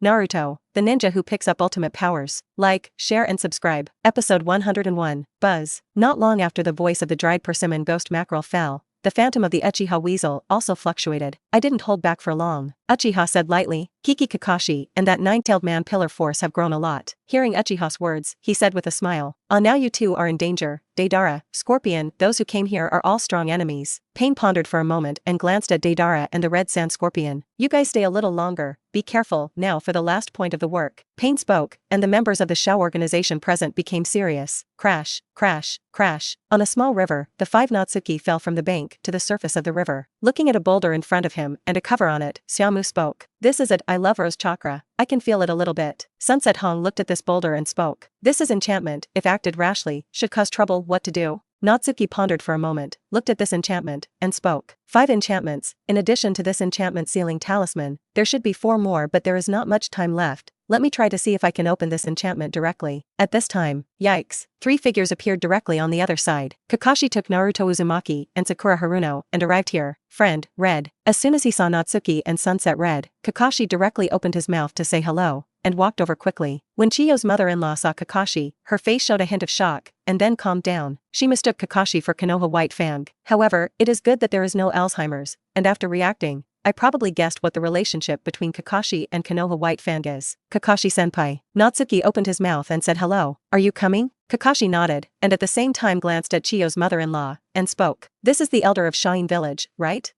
Naruto, the ninja who picks up ultimate powers. Like, share and subscribe. Episode 101, Buzz. Not long after the voice of the dried persimmon ghost mackerel fell, the phantom of the Uchiha weasel also fluctuated. I didn't hold back for long, Uchiha said lightly. Kiki Kakashi and that nine-tailed man pillar force have grown a lot. Hearing Uchiha's words, he said with a smile. Now you two are in danger. Deidara, Scorpion, those who came here are all strong enemies. Pain pondered for a moment and glanced at Deidara and the red sand scorpion. You guys stay a little longer. Be careful. Now for the last point of the work. Pain spoke, and the members of the Shao organization present became serious. Crash, crash, crash. On a small river, the five Natsuki fell from the bank to the surface of the river. Looking at a boulder in front of him and a cover on it, Xiaomu spoke. This is it. I love Rose Chakra. I can feel it a little bit. Sunset Hong looked at this boulder and spoke. This is enchantment. If acted rashly, should cause trouble. What to do? Natsuki pondered for a moment, looked at this enchantment, and spoke. 5 enchantments. In addition to this enchantment sealing talisman, there should be 4 more, but there is not much time left. Let me try to see if I can open this enchantment directly. At this time, yikes, 3 figures appeared directly on the other side. Kakashi took Naruto Uzumaki and Sakura Haruno and arrived here. Friend, Red. As soon as he saw Natsuki and Sunset Red, Kakashi directly opened his mouth to say hello, and walked over quickly. When Chiyo's mother-in-law saw Kakashi, her face showed a hint of shock, and then calmed down. She mistook Kakashi for Konoha White Fang. However, it is good that there is no Alzheimer's, and after reacting, I probably guessed what the relationship between Kakashi and Konoha White Fang is. Kakashi-senpai. Natsuki opened his mouth and said hello. Are you coming? Kakashi nodded, and at the same time glanced at Chiyo's mother-in-law, and spoke. This is the elder of Shine Village, right?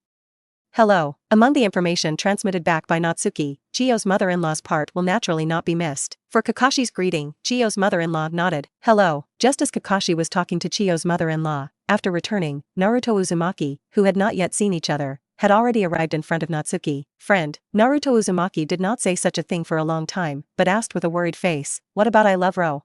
Hello. Among the information transmitted back by Natsuki, Chiyo's mother-in-law's part will naturally not be missed. For Kakashi's greeting, Chiyo's mother-in-law nodded. Hello. Just as Kakashi was talking to Chiyo's mother-in-law, after returning, Naruto Uzumaki, who had not yet seen each other, had already arrived in front of Natsuki. Friend, Naruto Uzumaki did not say such a thing for a long time, but asked with a worried face, what about I love Ro?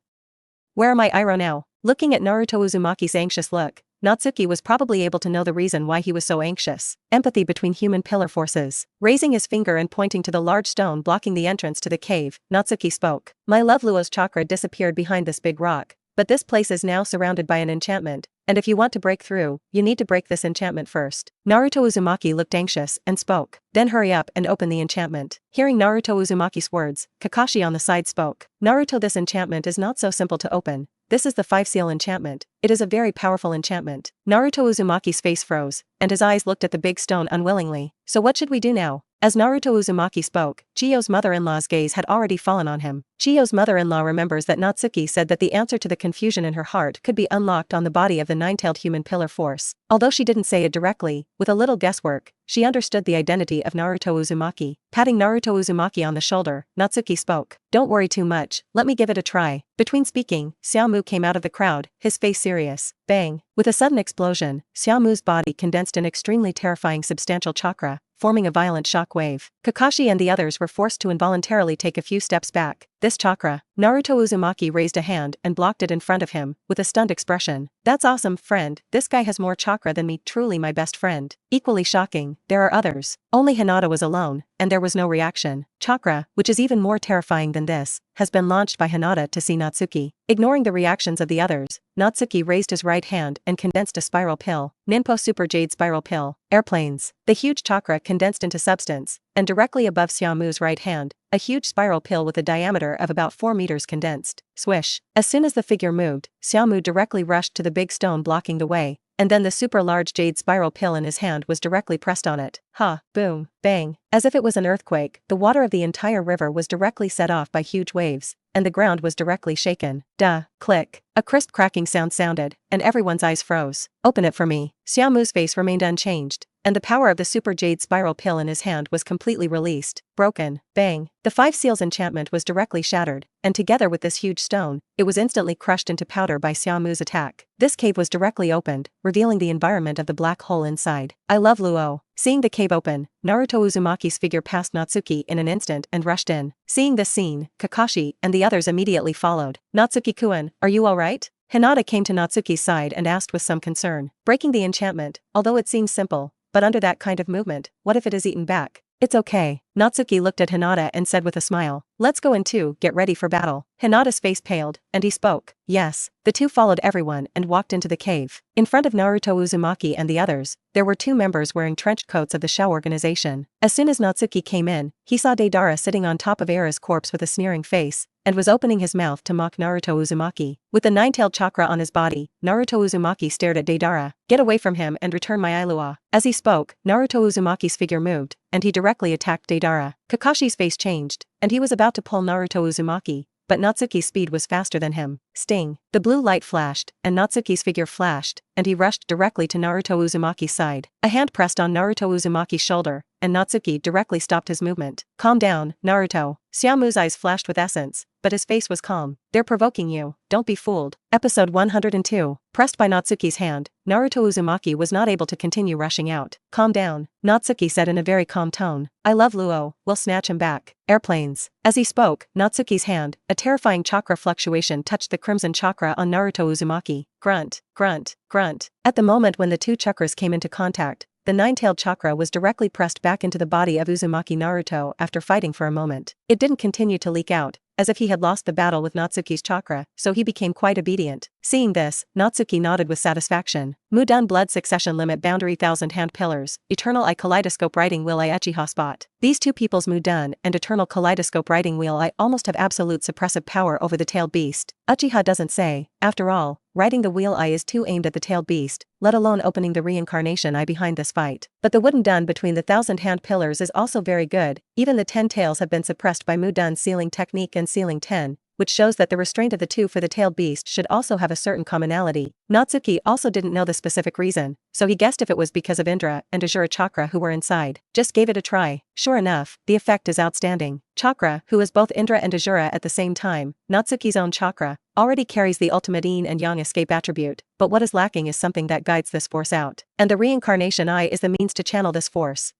Where am I Iroh now? Looking at Naruto Uzumaki's anxious look, Natsuki was probably able to know the reason why he was so anxious. Empathy between human pillar forces. Raising his finger and pointing to the large stone blocking the entrance to the cave, Natsuki spoke. My love Luo's chakra disappeared behind this big rock, but this place is now surrounded by an enchantment, and if you want to break through, you need to break this enchantment first. Naruto Uzumaki looked anxious and spoke. Then hurry up and open the enchantment. Hearing Naruto Uzumaki's words, Kakashi on the side spoke. Naruto, this enchantment is not so simple to open. This is the 5-seal enchantment. It is a very powerful enchantment. Naruto Uzumaki's face froze, and his eyes looked at the big stone unwillingly. So what should we do now? As Naruto Uzumaki spoke, Chiyo's mother-in-law's gaze had already fallen on him. Chiyo's mother-in-law remembers that Natsuki said that the answer to the confusion in her heart could be unlocked on the body of the 9-tailed human pillar force. Although she didn't say it directly, with a little guesswork, she understood the identity of Naruto Uzumaki. Patting Naruto Uzumaki on the shoulder, Natsuki spoke. Don't worry too much, let me give it a try. Between speaking, Xiaomu came out of the crowd, his face serious. Bang! With a sudden explosion, Xiaomu's body condensed an extremely terrifying substantial chakra, forming a violent shock wave. Kakashi and the others were forced to involuntarily take a few steps back. This chakra, Naruto Uzumaki raised a hand and blocked it in front of him, with a stunned expression. That's awesome, friend. This guy has more chakra than me, truly my best friend. Equally shocking, there are others. Only Hinata was alone, and there was no reaction. Chakra, which is even more terrifying than this, has been launched by Hinata to see Natsuki. Ignoring the reactions of the others, Natsuki raised his right hand and condensed a spiral pill. Ninpo Super Jade Spiral Pill. Airplanes. The huge chakra condensed into substance, and directly above Xiaomu's right hand, a huge spiral pill with a diameter of about 4 meters condensed. Swish. As soon as the figure moved, Xiaomu directly rushed to the big stone blocking the way, and then the super large jade spiral pill in his hand was directly pressed on it. Ha, boom, bang. As if it was an earthquake, the water of the entire river was directly set off by huge waves, and the ground was directly shaken. Duh, click. A crisp cracking sound sounded, and everyone's eyes froze. Open it for me. Xiaomu's face remained unchanged, and the power of the super jade spiral pill in his hand was completely released. Broken. Bang. The 5 seals enchantment was directly shattered, and together with this huge stone, it was instantly crushed into powder by Xiaomu's attack. This cave was directly opened, revealing the environment of the black hole inside. I love Luo. Seeing the cave open, Naruto Uzumaki's figure passed Natsuki in an instant and rushed in. Seeing this scene, Kakashi and the others immediately followed. Natsuki-kun, are you alright? Hinata came to Natsuki's side and asked with some concern. Breaking the enchantment, although it seems simple, but under that kind of movement, what if it is eaten back? It's okay. Natsuki looked at Hinata and said with a smile, let's go in too, get ready for battle. Hinata's face paled, and he spoke. Yes. The two followed everyone and walked into the cave. In front of Naruto Uzumaki and the others, there were two members wearing trench coats of the Shao organization. As soon as Natsuki came in, he saw Deidara sitting on top of Era's corpse with a sneering face, and was opening his mouth to mock Naruto Uzumaki. With the nine-tailed chakra on his body, Naruto Uzumaki stared at Deidara. Get away from him and return my Ailua. As he spoke, Naruto Uzumaki's figure moved, and he directly attacked Deidara. Kakashi's face changed, and he was about to pull Naruto Uzumaki, but Natsuki's speed was faster than him. Sting. The blue light flashed, and Natsuki's figure flashed, and he rushed directly to Naruto Uzumaki's side. A hand pressed on Naruto Uzumaki's shoulder, and Natsuki directly stopped his movement. Calm down, Naruto. Xiaomu's eyes flashed with essence, but his face was calm. They're provoking you, don't be fooled. Episode 102. Pressed by Natsuki's hand, Naruto Uzumaki was not able to continue rushing out. Calm down, Natsuki said in a very calm tone. I love Luo, we'll snatch him back. Airplanes. As he spoke, Natsuki's hand, a terrifying chakra fluctuation touched the crimson chakra on Naruto Uzumaki. Grunt, grunt, grunt. At the moment when the two chakras came into contact, the nine-tailed chakra was directly pressed back into the body of Uzumaki Naruto after fighting for a moment. It didn't continue to leak out, as if he had lost the battle with Natsuki's chakra, so he became quite obedient. Seeing this, Natsuki nodded with satisfaction. Mudan blood succession limit boundary thousand hand pillars, eternal eye kaleidoscope riding wheel I Uchiha spot. These two people's Mudan and eternal kaleidoscope riding wheel I almost have absolute suppressive power over the tailed beast. Uchiha doesn't say. After all, riding the wheel eye is too aimed at the tailed beast, let alone opening the reincarnation eye behind this fight. But the wooden dun between the thousand hand pillars is also very good. Even the 10 tails have been suppressed by Mudan's sealing technique and sealing 10, which shows that the restraint of the two for the tailed beast should also have a certain commonality. Natsuki also didn't know the specific reason, so he guessed if it was because of Indra and Ajura chakra who were inside. Just gave it a try. Sure enough, the effect is outstanding. Chakra, who is both Indra and Ajura at the same time, Natsuki's own chakra, already carries the ultimate yin and yang escape attribute, but what is lacking is something that guides this force out. And the reincarnation eye is the means to channel this force.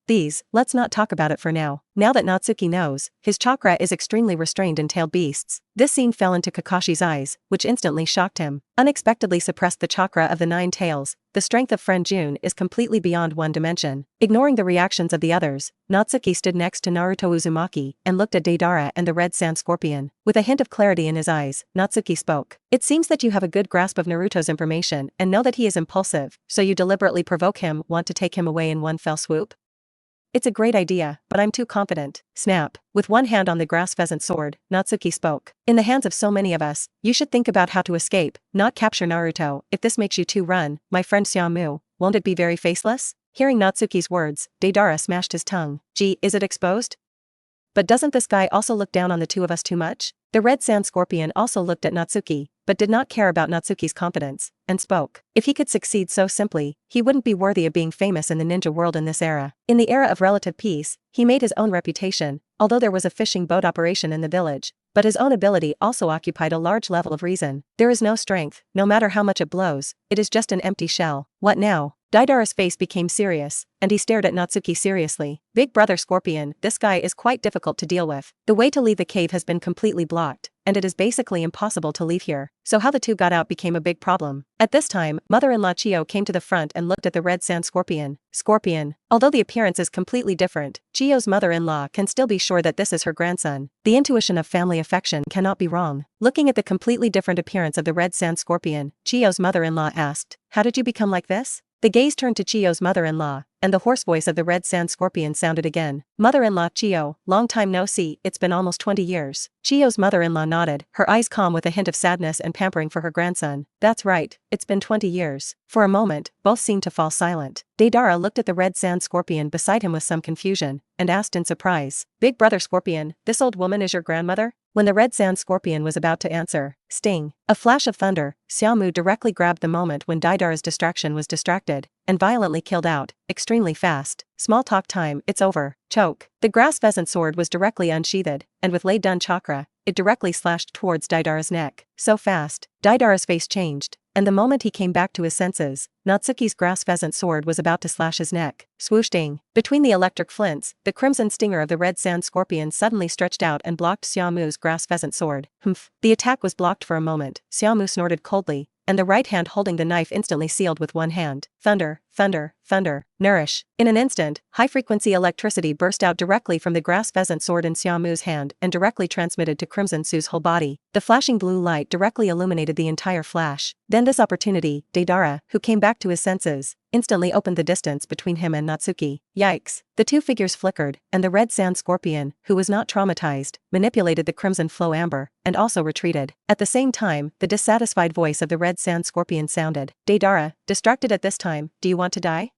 Let's not talk about it for now. Now that Natsuki knows, his chakra is extremely restrained in tailed beasts. This scene fell into Kakashi's eyes, which instantly shocked him. Unexpectedly suppressed the chakra of the 9 tails, the strength of friend June is completely beyond one dimension. Ignoring the reactions of the others, Natsuki stood next to Naruto Uzumaki and looked at Deidara and the red sand scorpion. With a hint of clarity in his eyes, Natsuki spoke. It seems that you have a good grasp of Naruto's information and know that he is impulsive, so you deliberately provoke him, want to take him away in one fell swoop? It's a great idea, but I'm too confident. Snap. With one hand on the grass pheasant sword, Natsuki spoke. In the hands of so many of us, you should think about how to escape, not capture Naruto. If this makes you too run, my friend Xiaomu, won't it be very faceless? Hearing Natsuki's words, Deidara smashed his tongue. Gee, is it exposed? But doesn't this guy also look down on the two of us too much? The red sand scorpion also looked at Natsuki, but did not care about Natsuki's confidence, and spoke. If he could succeed so simply, he wouldn't be worthy of being famous in the ninja world in this era. In the era of relative peace, he made his own reputation, although there was a fishing boat operation in the village, but his own ability also occupied a large level of reason. There is no strength, no matter how much it blows, it is just an empty shell. What now? Deidara's face became serious, and he stared at Natsuki seriously. Big brother Scorpion, this guy is quite difficult to deal with. The way to leave the cave has been completely blocked, and it is basically impossible to leave here. So how the two got out became a big problem. At this time, mother-in-law Chiyo came to the front and looked at the red sand scorpion. Scorpion. Although the appearance is completely different, Chiyo's mother-in-law can still be sure that this is her grandson. The intuition of family affection cannot be wrong. Looking at the completely different appearance of the red sand scorpion, Chiyo's mother-in-law asked, "How did you become like this?" The gaze turned to Chiyo's mother-in-law, and the hoarse voice of the red sand scorpion sounded again. Mother-in-law Chiyo, long time no see, it's been almost 20 years. Chiyo's mother-in-law nodded, her eyes calm with a hint of sadness and pampering for her grandson. That's right, it's been 20 years. For a moment, both seemed to fall silent. Deidara looked at the red sand scorpion beside him with some confusion, and asked in surprise, "Big brother Scorpion, this old woman is your grandmother?" When the red sand scorpion was about to answer, sting. A flash of thunder, Xiaomu directly grabbed the moment when Deidara's distraction was distracted, and violently killed out, extremely fast. Small talk time, it's over. Choke. The grass pheasant sword was directly unsheathed, and with Lei Dun chakra, it directly slashed towards Deidara's neck. So fast, Deidara's face changed, and the moment he came back to his senses, Natsuki's grass pheasant sword was about to slash his neck. Swoosh ding. Between the electric flints, the crimson stinger of the red sand scorpion suddenly stretched out and blocked Xiaomu's grass pheasant sword. Humph. The attack was blocked for a moment. Xiaomu snorted coldly, and the right hand holding the knife instantly sealed with one hand. Thunder. thunder, thunder, nourish. In an instant, high-frequency electricity burst out directly from the grass pheasant sword in Xiaomu's hand and directly transmitted to Crimson Su's whole body. The flashing blue light directly illuminated the entire flash. Then this opportunity, Deidara, who came back to his senses, instantly opened the distance between him and Natsuki. Yikes. The two figures flickered, and the red sand scorpion, who was not traumatized, manipulated the crimson flow amber, and also retreated. At the same time, the dissatisfied voice of the red sand scorpion sounded. Deidara, distracted at this time, do you want to die?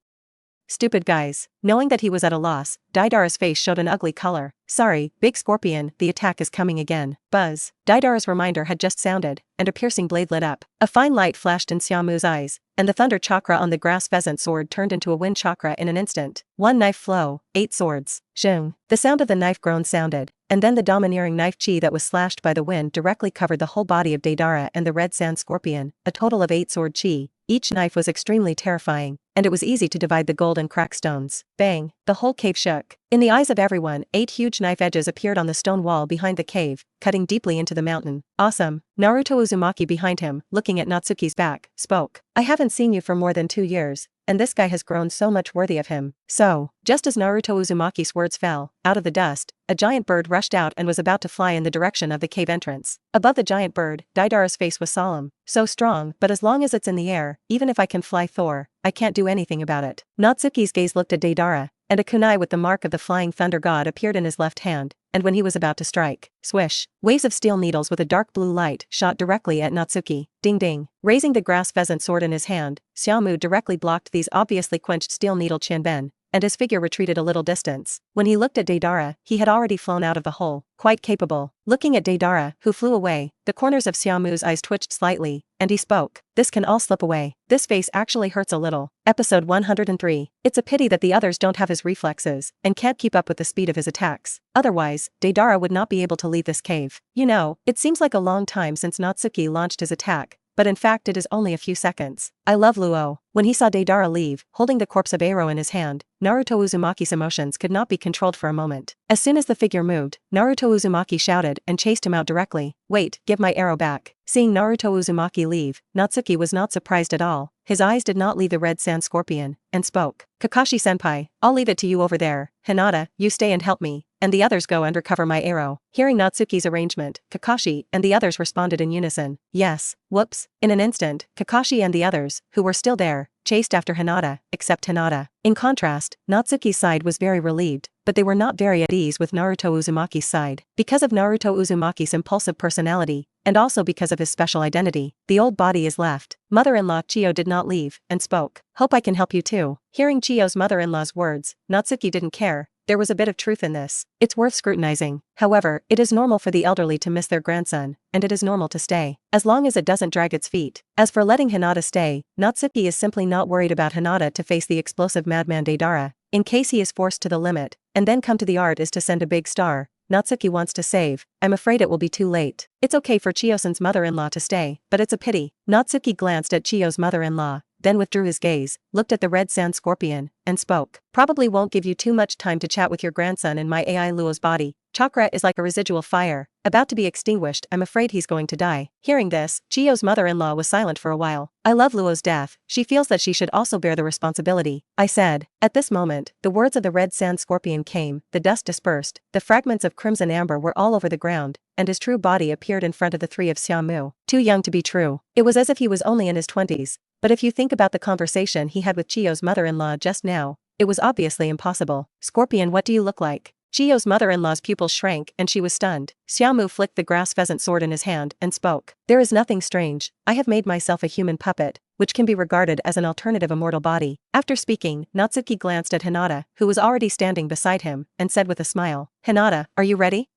Stupid guys. Knowing that he was at a loss, Deidara's face showed an ugly color. Sorry, big scorpion, the attack is coming again. Buzz. Deidara's reminder had just sounded, and a piercing blade lit up. A fine light flashed in Xiaomu's eyes, and the thunder chakra on the grass pheasant sword turned into a wind chakra in an instant. One knife flow, 8 swords. Zheng. The sound of the knife groan sounded, and then the domineering knife chi that was slashed by the wind directly covered the whole body of Deidara and the red sand scorpion, a total of 8 sword chi. Each knife was extremely terrifying, and it was easy to divide the gold and crack stones. Bang! The whole cave shook. In the eyes of everyone, 8 huge knife edges appeared on the stone wall behind the cave, cutting deeply into the mountain. Awesome. Naruto Uzumaki behind him, looking at Natsuki's back, spoke. I haven't seen you for more than 2 years, and this guy has grown so much worthy of him. So, just as Naruto Uzumaki's words fell, out of the dust, a giant bird rushed out and was about to fly in the direction of the cave entrance. Above the giant bird, Deidara's face was solemn. So strong, but as long as it's in the air, even if I can fly Thor, I can't do anything about it. Natsuki's gaze looked at Deidara, and a kunai with the mark of the flying thunder god appeared in his left hand, and when he was about to strike, swish, waves of steel needles with a dark blue light shot directly at Natsuki. Ding ding. Raising the grass pheasant sword in his hand, Xiaomu directly blocked these obviously quenched steel needle Qianben, and his figure retreated a little distance. When he looked at Deidara, he had already flown out of the hole, quite capable. Looking at Deidara, who flew away, the corners of Xiaomu's eyes twitched slightly, and he spoke. This can all slip away. This face actually hurts a little. Episode 103. It's a pity that the others don't have his reflexes, and can't keep up with the speed of his attacks. Otherwise, Deidara would not be able to leave this cave. You know, it seems like a long time since Natsuki launched his attack, but in fact it is only a few seconds. I love Luo. When he saw Deidara leave, holding the corpse of Ero in his hand, Naruto Uzumaki's emotions could not be controlled for a moment. As soon as the figure moved, Naruto Uzumaki shouted and chased him out directly. Wait, give my arrow back. Seeing Naruto Uzumaki leave, Natsuki was not surprised at all. His eyes did not leave the red sand scorpion, and spoke. Kakashi-senpai, I'll leave it to you over there. Hinata, you stay and help me, and the others go and recover my arrow. Hearing Natsuki's arrangement, Kakashi and the others responded in unison. Yes. Whoops. In an instant, Kakashi and the others, who were still there, chased after Hinata, except Hinata. In contrast, Natsuki's side was very relieved, but they were not very at ease with Naruto Uzumaki's side. Because of Naruto Uzumaki's impulsive personality, and also because of his special identity, the old body is left. Mother-in-law Chiyo did not leave, and spoke. Hope I can help you too. Hearing Chiyo's mother-in-law's words, Natsuki didn't care. There was a bit of truth in this. It's worth scrutinizing. However, it is normal for the elderly to miss their grandson, and it is normal to stay, as long as it doesn't drag its feet. As for letting Hinata stay, Natsuki is simply not worried about Hinata to face the explosive madman Deidara, in case he is forced to the limit, and then come to the art is to send a big star. Natsuki wants to save. I'm afraid it will be too late. It's okay for Chiyo-san's mother-in-law to stay, but it's a pity. Natsuki glanced at Chiyo's mother-in-law, then withdrew his gaze, looked at the red sand scorpion, and spoke. Probably won't give you too much time to chat with your grandson in my AI Luo's body. Chakra is like a residual fire, about to be extinguished. I'm afraid he's going to die. Hearing this, Chiyo's mother-in-law was silent for a while. I love Luo's death. She feels that she should also bear the responsibility. I said. At this moment, the words of the red sand scorpion came, the dust dispersed, the fragments of crimson amber were all over the ground, and his true body appeared in front of the three of Xiaomu. Too young to be true. It was as if he was only in his 20s. But if you think about the conversation he had with Chiyo's mother-in-law just now, it was obviously impossible. Scorpion, what do you look like? Chiyo's mother-in-law's pupils shrank and she was stunned. Xiaomu flicked the grass pheasant sword in his hand and spoke. There is nothing strange. I have made myself a human puppet, which can be regarded as an alternative immortal body. After speaking, Natsuki glanced at Hinata, who was already standing beside him, and said with a smile, Hinata, are you ready?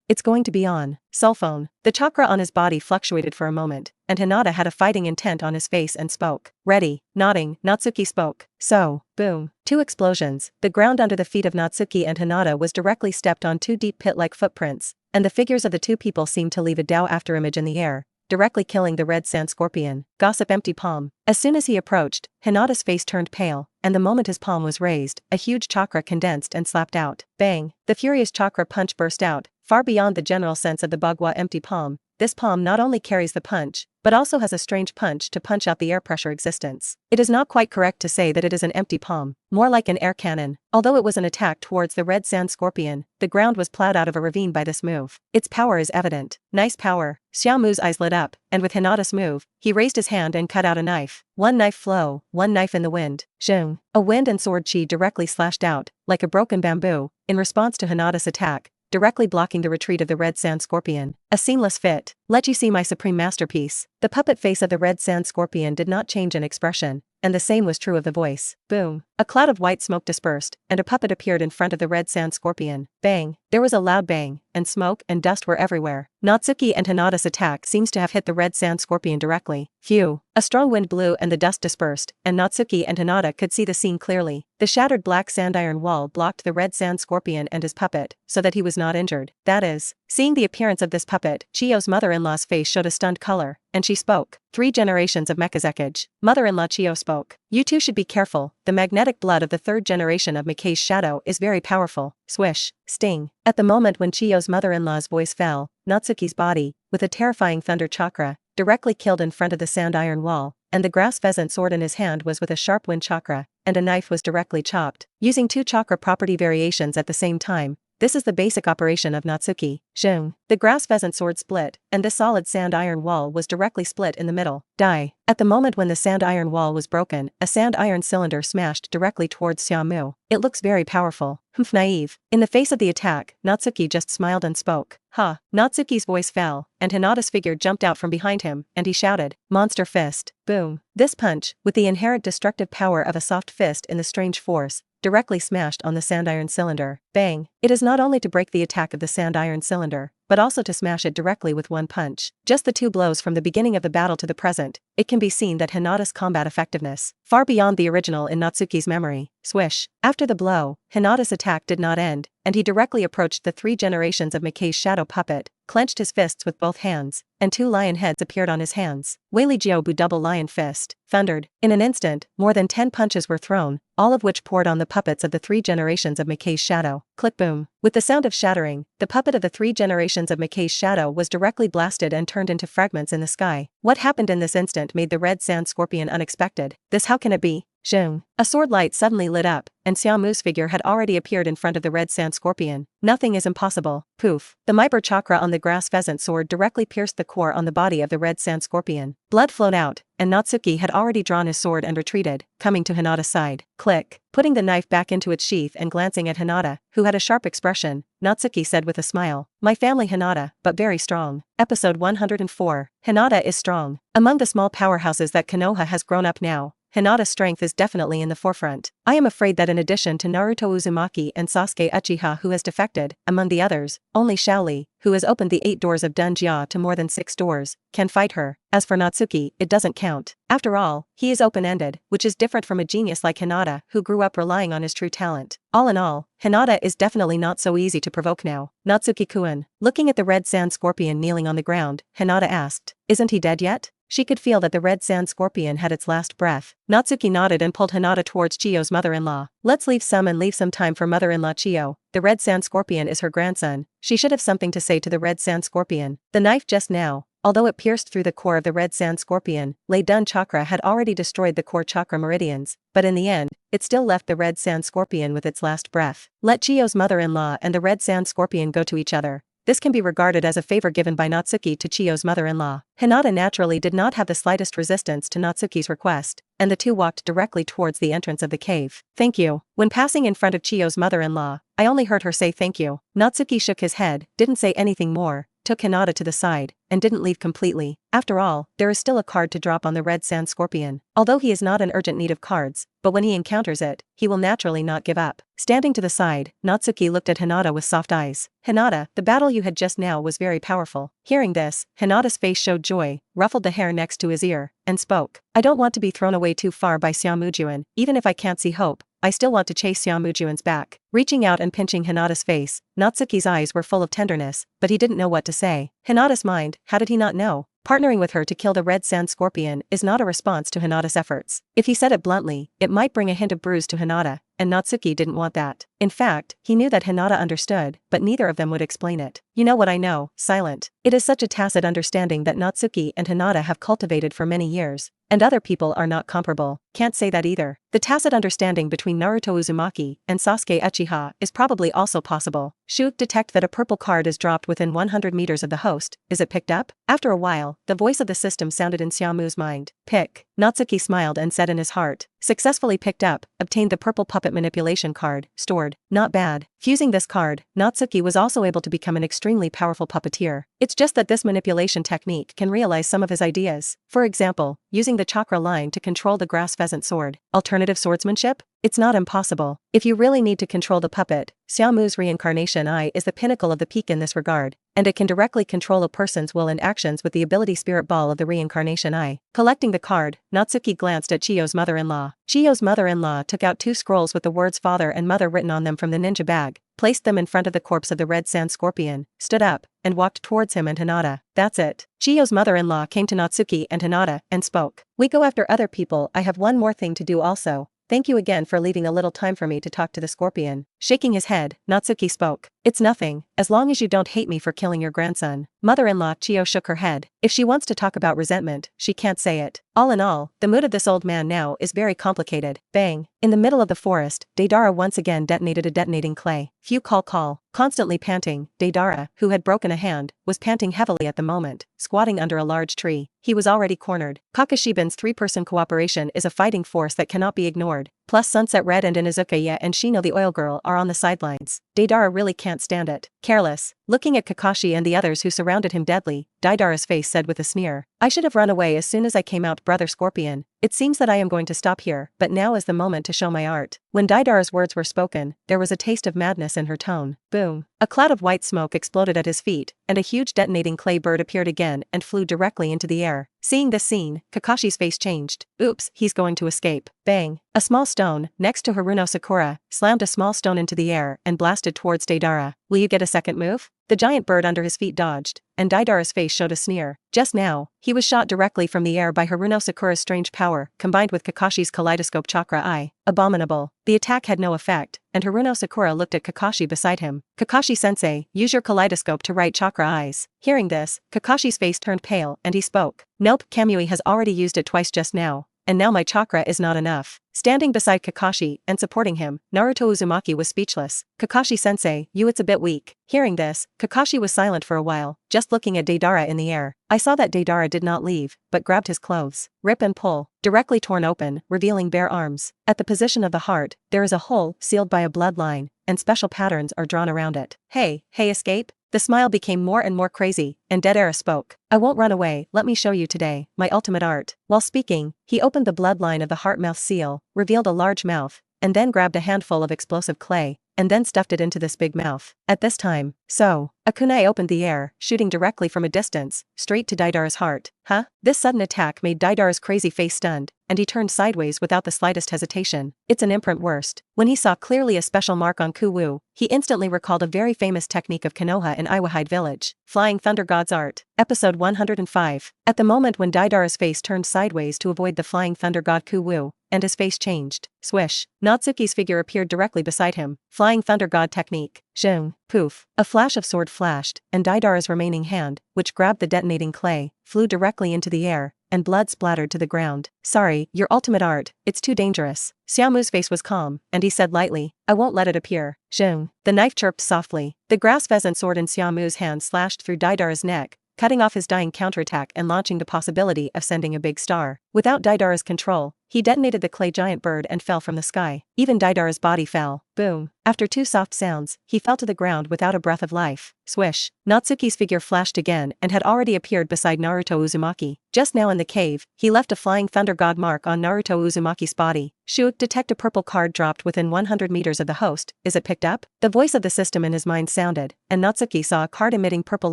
It's going to be on. Cell phone. The chakra on his body fluctuated for a moment, and Hinata had a fighting intent on his face and spoke. Ready. Nodding, Natsuki spoke. So, boom. 2 explosions. The ground under the feet of Natsuki and Hinata was directly stepped on 2 deep pit-like footprints, and the figures of the 2 people seemed to leave a Tao afterimage in the air, directly killing the red sand scorpion. Gossip empty palm. As soon as he approached, Hinata's face turned pale, and the moment his palm was raised, a huge chakra condensed and slapped out. Bang! The furious chakra punch burst out, far beyond the general sense of the Bagua empty palm. This palm not only carries the punch, but also has a strange punch to punch out the air pressure existence. It is not quite correct to say that it is an empty palm, more like an air cannon. Although it was an attack towards the red sand scorpion, the ground was plowed out of a ravine by this move. Its power is evident. Nice power. Xiaomu's eyes lit up, and with Hinata's move, he raised his hand and cut out a knife. One knife flow, one knife in the wind. Zheng. A wind and sword chi directly slashed out, like a broken bamboo, in response to Hinata's attack, directly blocking the retreat of the red sand scorpion. A seamless fit. Let you see my supreme masterpiece. The puppet face of the red sand scorpion did not change in expression, and the same was true of the voice. Boom. A cloud of white smoke dispersed, and a puppet appeared in front of the red sand scorpion. Bang. There was a loud bang, and smoke and dust were everywhere. Natsuki and Hinata's attack seems to have hit the red sand scorpion directly. Phew. A strong wind blew and the dust dispersed, and Natsuki and Hinata could see the scene clearly. The shattered black sandiron wall blocked the red sand scorpion and his puppet, so that he was not injured. That is, seeing the appearance of this puppet, Chiyo's mother-in-law's face showed a stunned color, and she spoke. 3 generations of mechazekage. Mother-in-law Chiyo spoke. You two should be careful. The magnetic blood of the 3rd generation of Mikei's shadow is very powerful. Swish. Sting. At the moment when Chiyo's mother-in-law's voice fell, Natsuki's body, with a terrifying thunder chakra, directly killed in front of the sandiron wall, and the grass pheasant sword in his hand was with a sharp wind chakra, and a knife was directly chopped. Using 2 chakra property variations at the same time, this is the basic operation of Natsuki. Zheng. The grass pheasant sword split, and this solid sand iron wall was directly split in the middle. Die. At the moment when the sand iron wall was broken, a sand iron cylinder smashed directly towards Xiaomu. It looks very powerful. Naive. In the face of the attack, Natsuki just smiled and spoke. Ha. Natsuki's voice fell, and Hinata's figure jumped out from behind him, and he shouted, Monster Fist. Boom. This punch, with the inherent destructive power of a soft fist in the strange force, directly smashed on the sandiron cylinder. Bang. It is not only to break the attack of the sandiron cylinder, but also to smash it directly with one punch. Just the 2 blows from the beginning of the battle to the present, it can be seen that Hinata's combat effectiveness, far beyond the original in Natsuki's memory. Swish. After the blow, Hinata's attack did not end, and he directly approached the 3 generations of Mikei's shadow puppet, clenched his fists with both hands, and 2 lion heads appeared on his hands. Weili Jiubu double lion fist. Thundered. In an instant, more than 10 punches were thrown, all of which poured on the puppets of the 3 generations of Mikei's shadow. Click boom. With the sound of shattering, the puppet of the 3 generations of Mikei's shadow was directly blasted and turned into fragments in the sky. What happened in this instant made the red sand scorpion unexpected. This how can it be? Zheng. A sword light suddenly lit up, and Xiaomu's figure had already appeared in front of the red sand scorpion. Nothing is impossible. Poof. The Myber chakra on the grass pheasant sword directly pierced the core on the body of the red sand scorpion. Blood flowed out, and Natsuki had already drawn his sword and retreated, coming to Hinata's side. Click. Putting the knife back into its sheath and glancing at Hinata, who had a sharp expression, Natsuki said with a smile, My family Hinata, but very strong. Episode 104. Hinata is strong. Among the small powerhouses that Konoha has grown up now, Hinata's strength is definitely in the forefront. I am afraid that in addition to Naruto Uzumaki and Sasuke Uchiha who has defected, among the others, only Shaoli, who has opened the 8 doors of Dunjia to more than 6 doors, can fight her. As for Natsuki, it doesn't count. After all, he is open-ended, which is different from a genius like Hinata who grew up relying on his true talent. All in all, Hinata is definitely not so easy to provoke now. Natsuki-kun. Looking at the red sand scorpion kneeling on the ground, Hinata asked, Isn't he dead yet? She could feel that the red sand scorpion had its last breath. Natsuki nodded and pulled Hinata towards Chiyo's mother-in-law. Let's leave some time for mother-in-law Chiyo. The red sand scorpion is her grandson. She should have something to say to the red sand scorpion. The knife just now, although it pierced through the core of the red sand scorpion, Lei Dun chakra had already destroyed the core chakra meridians, but in the end, it still left the red sand scorpion with its last breath. Let Chiyo's mother-in-law and the red sand scorpion go to each other. This can be regarded as a favor given by Natsuki to Chiyo's mother-in-law. Hinata naturally did not have the slightest resistance to Natsuki's request, and the two walked directly towards the entrance of the cave. Thank you. When passing in front of Chiyo's mother-in-law, I only heard her say thank you. Natsuki shook his head, didn't say anything more, took Hinata to the side, and didn't leave completely. After all, there is still a card to drop on the red sand scorpion. Although he is not in urgent need of cards, but when he encounters it, he will naturally not give up. Standing to the side, Natsuki looked at Hinata with soft eyes. Hinata, the battle you had just now was very powerful. Hearing this, Hinata's face showed joy, ruffled the hair next to his ear, and spoke. I don't want to be thrown away too far by Xiaomujuan. Even if I can't see hope, I still want to chase Xiaomujuan's back. Reaching out and pinching Hinata's face, Natsuki's eyes were full of tenderness, but he didn't know what to say. Hinata's mind, how did he not know? Partnering with her to kill the red sand scorpion is not a response to Hinata's efforts. If he said it bluntly, it might bring a hint of bruise to Hinata, and Natsuki didn't want that. In fact, he knew that Hinata understood, but neither of them would explain it. You know what I know, silent. It is such a tacit understanding that Natsuki and Hinata have cultivated for many years. And other people are not comparable. Can't say that either. The tacit understanding between Naruto Uzumaki and Sasuke Uchiha is probably also possible. Shoot, detect that a purple card is dropped within 100 meters of the host. Is it picked up? After a while, the voice of the system sounded in Xiaomu's mind. Pick. Natsuki smiled and said in his heart. Successfully picked up, obtained the purple puppet manipulation card, stored. Not bad. Fusing this card, Natsuki was also able to become an extremely powerful puppeteer. It's just that this manipulation technique can realize some of his ideas. For example, using the chakra line to control the grass pheasant sword. Alternative swordsmanship? It's not impossible. If you really need to control the puppet, Xiaomu's reincarnation eye is the pinnacle of the peak in this regard, and it can directly control a person's will and actions with the ability spirit ball of the reincarnation eye. Collecting the card, Natsuki glanced at Chiyo's mother-in-law. Chiyo's mother-in-law took out 2 scrolls with the words father and mother written on them from the ninja bag, placed them in front of the corpse of the red sand scorpion, stood up, and walked towards him and Hinata. That's it. Chiyo's mother-in-law came to Natsuki and Hinata, and spoke. We go after other people. I have one more thing to do also. Thank you again for leaving a little time for me to talk to the scorpion. Shaking his head, Natsuki spoke. It's nothing, as long as you don't hate me for killing your grandson. Mother-in-law Chiyo shook her head. If she wants to talk about resentment, she can't say it. All in all, the mood of this old man now is very complicated. Bang. In the middle of the forest, Deidara once again detonated a detonating clay. Few call. Constantly panting, Deidara, who had broken a hand, was panting heavily at the moment, squatting under a large tree. He was already cornered. Kakashiban's 3-person cooperation is a fighting force that cannot be ignored. Plus Sunset Red and Inuzuka and Shino the oil girl are on the sidelines. Deidara really can't stand it. Careless. Looking at Kakashi and the others who surrounded him deadly, Deidara's face said with a sneer. I should have run away as soon as I came out, brother Scorpion. It seems that I am going to stop here, but now is the moment to show my art. When Deidara's words were spoken, there was a taste of madness in her tone. Boom. A cloud of white smoke exploded at his feet, and a huge detonating clay bird appeared again and flew directly into the air. Seeing this scene, Kakashi's face changed. Oops, he's going to escape. Bang. A small stone, next to Haruno Sakura, slammed a small stone into the air and blasted towards Deidara. Will you get a second move? The giant bird under his feet dodged, and Deidara's face showed a sneer. Just now, he was shot directly from the air by Haruno Sakura's strange power, combined with Kakashi's kaleidoscope chakra eye. Abominable. The attack had no effect, and Haruno Sakura looked at Kakashi beside him. Kakashi-sensei, use your kaleidoscope to write chakra eyes. Hearing this, Kakashi's face turned pale, and he spoke. Nope, Kamui has already used it twice just now. And now my chakra is not enough. Standing beside Kakashi and supporting him, Naruto Uzumaki was speechless. Kakashi-sensei, it's a bit weak. Hearing this, Kakashi was silent for a while, just looking at Deidara in the air. I saw that Deidara did not leave, but grabbed his clothes. Rip and pull, directly torn open, revealing bare arms. At the position of the heart, there is a hole sealed by a bloodline, and special patterns are drawn around it. Hey, escape? The smile became more and more crazy, and Deidara spoke. I won't run away, let me show you today, my ultimate art. While speaking, he opened the bloodline of the heart mouth seal, revealed a large mouth, and then grabbed a handful of explosive clay, and then stuffed it into this big mouth. At this time, a kunai opened the air, shooting directly from a distance, straight to Deidara's heart. Huh? This sudden attack made Deidara's crazy face stunned, and he turned sideways without the slightest hesitation. It's an imprint worst. When he saw clearly a special mark on Kuwu, he instantly recalled a very famous technique of Konoha in Iwahide village. Flying Thunder God's Art. Episode 105. At the moment when Deidara's face turned sideways to avoid the Flying Thunder God Kuwu, and his face changed. Swish. Natsuki's figure appeared directly beside him. Flying Thunder God technique. Zheng. Poof. A flash of sword flashed, and Deidara's remaining hand, which grabbed the detonating clay, flew directly into the air, and blood splattered to the ground. Sorry, your ultimate art, it's too dangerous. Xiaomu's face was calm, and he said lightly, I won't let it appear. Zheng. The knife chirped softly. The grass pheasant sword in Xiaomu's hand slashed through Deidara's neck, cutting off his dying counterattack and launching the possibility of sending a big star. Without Deidara's control, he detonated the clay giant bird and fell from the sky. Even Deidara's body fell. Boom. After 2 soft sounds, he fell to the ground without a breath of life. Swish. Natsuki's figure flashed again and had already appeared beside Naruto Uzumaki. Just now in the cave, he left a Flying Thunder God mark on Naruto Uzumaki's body. Shoot, detect a purple card dropped within 100 meters of the host. Is it picked up? The voice of the system in his mind sounded, and Natsuki saw a card emitting purple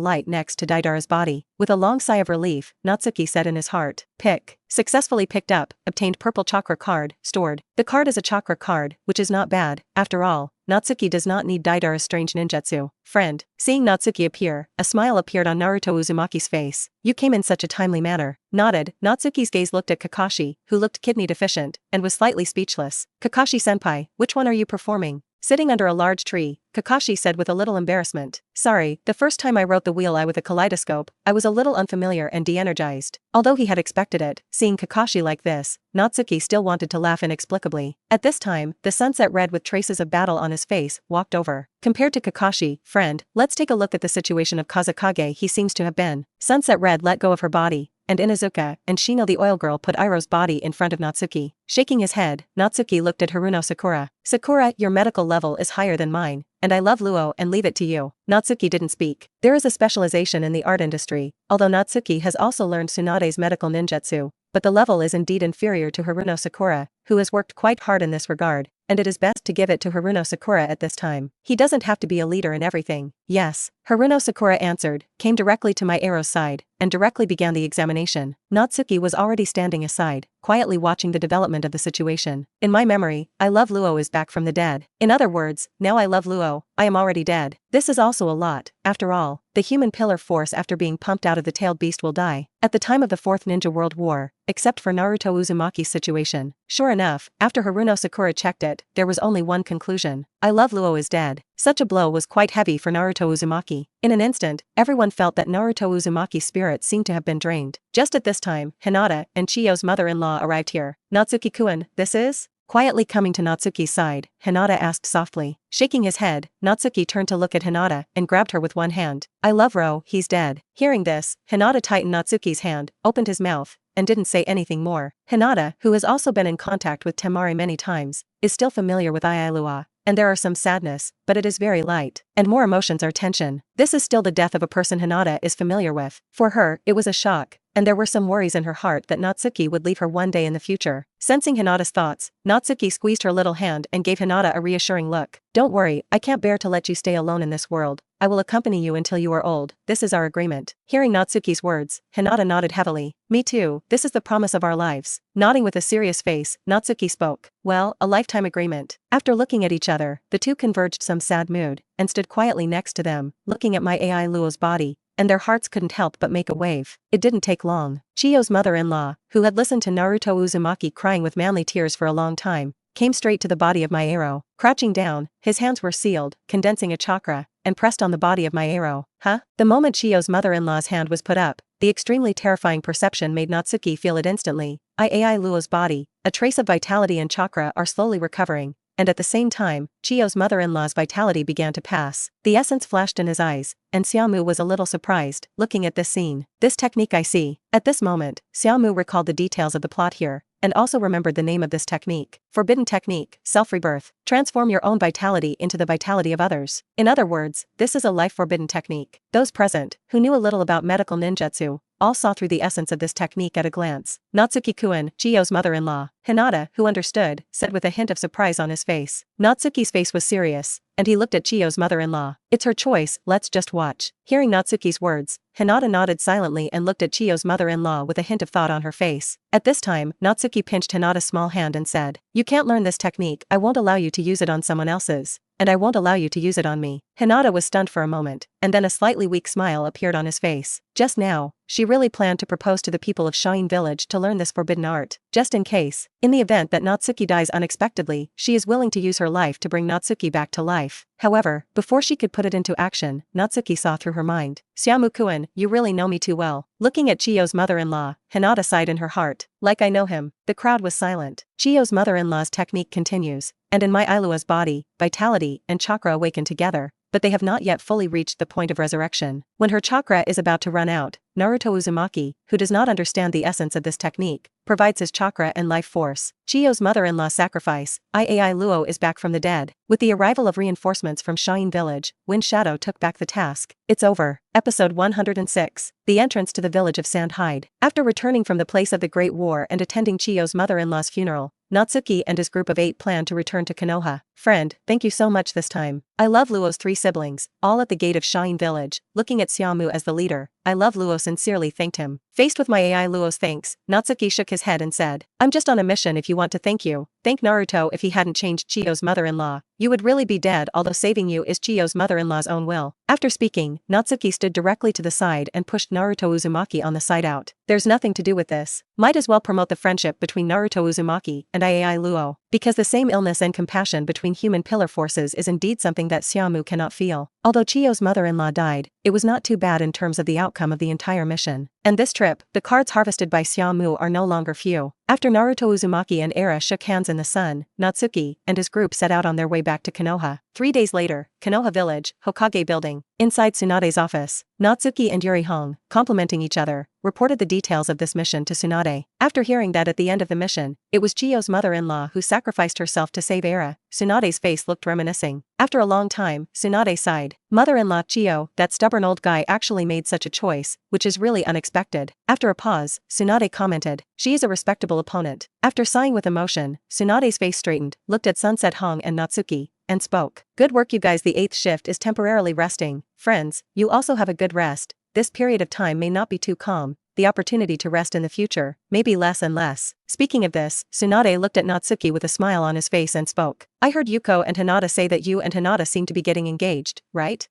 light next to Deidara's body. With a long sigh of relief, Natsuki said in his heart, pick. Successfully picked up, obtained purple chakra card, stored. The card is a chakra card, which is not bad. After all, Natsuki does not need Deidara's strange ninjutsu. Friend. Seeing Natsuki appear, a smile appeared on Naruto Uzumaki's face. You came in such a timely manner. Nodded, Natsuki's gaze looked at Kakashi, who looked kidney deficient, and was slightly speechless. Kakashi-senpai, which one are you performing? Sitting under a large tree, Kakashi said with a little embarrassment. Sorry, the first time I wrote the wheel I with a kaleidoscope, I was a little unfamiliar and de-energized. Although he had expected it, seeing Kakashi like this, Natsuki still wanted to laugh inexplicably. At this time, the sunset red with traces of battle on his face, walked over. Compared to Kakashi, friend, let's take a look at the situation of Kazekage he seems to have been. Sunset red let go of her body, and Inuzuka and Shino the oil girl put Iroh's body in front of Natsuki. Shaking his head, Natsuki looked at Haruno Sakura. Sakura, your medical level is higher than mine, and I love Luo and leave it to you. Natsuki didn't speak. There is a specialization in the art industry, although Natsuki has also learned Tsunade's medical ninjutsu, but the level is indeed inferior to Haruno Sakura, who has worked quite hard in this regard, and it is best to give it to Haruno Sakura at this time. He doesn't have to be a leader in everything. Yes, Haruno Sakura answered, came directly to my arrow's side, and directly began the examination. Natsuki was already standing aside, quietly watching the development of the situation. In my memory, I love Luo is back from the dead. In other words, now I love Luo, I am already dead. This is also a lot. After all, the human pillar force after being pumped out of the tailed beast will die. At the time of the Fourth Ninja World War, except for Naruto Uzumaki's situation. Sure enough, after Haruno Sakura checked it, there was only one conclusion. I love Luo is dead. Such a blow was quite heavy for Naruto Uzumaki. In an instant, everyone felt that Naruto Uzumaki's spirit seemed to have been drained. Just at this time, Hinata and Chiyo's mother-in-law arrived here. Natsuki-kun, this is? Quietly coming to Natsuki's side, Hinata asked softly. Shaking his head, Natsuki turned to look at Hinata and grabbed her with one hand. I love Ro, he's dead. Hearing this, Hinata tightened Natsuki's hand, opened his mouth, and didn't say anything more. Hinata, who has also been in contact with Temari many times, is still familiar with Ialua, and there are some sadness, but it is very light, and more emotions are tension. This is still the death of a person Hinata is familiar with. For her, it was a shock, and there were some worries in her heart that Natsuki would leave her one day in the future. Sensing Hinata's thoughts, Natsuki squeezed her little hand and gave Hinata a reassuring look. Don't worry, I can't bear to let you stay alone in this world. I will accompany you until you are old. This is our agreement. Hearing Natsuki's words, Hinata nodded heavily. Me too, this is the promise of our lives. Nodding with a serious face, Natsuki spoke. Well, a lifetime agreement. After looking at each other, the two converged some sad mood, and stood quietly next to them, looking at my AI Luo's body, and their hearts couldn't help but make a wave. It didn't take long. Chiyo's mother-in-law, who had listened to Naruto Uzumaki crying with manly tears for a long time, came straight to the body of my arrow. Crouching down, his hands were sealed, condensing a chakra, and pressed on the body of my arrow. Huh? The moment Chiyo's mother-in-law's hand was put up, the extremely terrifying perception made Natsuki feel it instantly. AI Luo's body, a trace of vitality and chakra are slowly recovering, and at the same time, Chiyo's mother-in-law's vitality began to pass. The essence flashed in his eyes, and Xiaomu was a little surprised, looking at this scene. This technique I see. At this moment, Xiaomu recalled the details of the plot here, and also remembered the name of this technique. Forbidden technique, self-rebirth. Transform your own vitality into the vitality of others. In other words, this is a life-forbidden technique. Those present, who knew a little about medical ninjutsu, all saw through the essence of this technique at a glance. Natsuki-kun, Chiyo's mother-in-law. Hinata, who understood, said with a hint of surprise on his face. Natsuki's face was serious, and he looked at Chiyo's mother-in-law. It's her choice, let's just watch. Hearing Natsuki's words, Hinata nodded silently and looked at Chiyo's mother-in-law with a hint of thought on her face. At this time, Natsuki pinched Hinata's small hand and said, You can't learn this technique, I won't allow you to use it on someone else's, and I won't allow you to use it on me. Hinata was stunned for a moment, and then a slightly weak smile appeared on his face. Just now, she really planned to propose to the people of Shine Village to learn this forbidden art, just in case. In the event that Natsuki dies unexpectedly, she is willing to use her life to bring Natsuki back to life. However, before she could put it into action, Natsuki saw through her mind. Xiaomu-kun, you really know me too well. Looking at Chiyo's mother-in-law, Hinata sighed in her heart. Like I know him. The crowd was silent. Chiyo's mother-in-law's technique continues, and in my Ailua's body, vitality and chakra awaken together, but they have not yet fully reached the point of resurrection. When her chakra is about to run out, Naruto Uzumaki, who does not understand the essence of this technique, provides his chakra and life force. Chiyo's mother-in-law's sacrifice, Iai Luo is back from the dead. With the arrival of reinforcements from Shine Village, Wind Shadow took back the task. It's over. Episode 106. The entrance to the village of Sandhide. After returning from the place of the Great War and attending Chiyo's mother-in-law's funeral, Natsuki and his group of 8 planned to return to Konoha. Friend, thank you so much this time. I love Luo's 3 siblings, all at the gate of Shine Village, looking at Xiaomu as the leader. I love Luo sincerely thanked him. Faced with my AI Luo's thanks, Natsuki shook his head and said, I'm just on a mission if you want to thank you. Thank Naruto if he hadn't changed Chiyo's mother-in-law. You would really be dead, although saving you is Chiyo's mother-in-law's own will. After speaking, Natsuki stood directly to the side and pushed Naruto Uzumaki on the side out. There's nothing to do with this. Might as well promote the friendship between Naruto Uzumaki and AI Luo. Because the same illness and compassion between human pillar forces is indeed something that Xiaomu cannot feel. Although Chiyo's mother-in-law died, it was not too bad in terms of the outcome of the entire mission. And this trip, the cards harvested by Xiaomu are no longer few. After Naruto Uzumaki and Era shook hands in the sun, Natsuki and his group set out on their way back to Konoha. 3 days later, Konoha Village, Hokage Building. Inside Tsunade's office, Natsuki and Yuri Hong, complimenting each other, reported the details of this mission to Tsunade. After hearing that at the end of the mission, it was Chiyo's mother-in-law who sacrificed herself to save Era, Tsunade's face looked reminiscing. After a long time, Tsunade sighed. Mother-in-law Chiyo, that stubborn old guy actually made such a choice, which is really unexpected. After a pause, Tsunade commented, she is a respectable opponent. After sighing with emotion, Tsunade's face straightened, looked at Sunset Hong and Natsuki, and spoke. Good work you guys, the 8th shift is temporarily resting. Friends, you also have a good rest. This period of time may not be too calm. The opportunity to rest in the future may be less and less. Speaking of this, Tsunade looked at Natsuki with a smile on his face and spoke. I heard Yuko and Hinata say that you and Hinata seem to be getting engaged, right?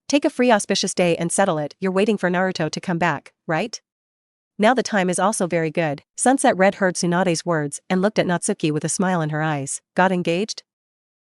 Take a free auspicious day and settle it. You're waiting for Naruto to come back, right? Now the time is also very good. Sunset Red heard Tsunade's words and looked at Natsuki with a smile in her eyes. Got engaged?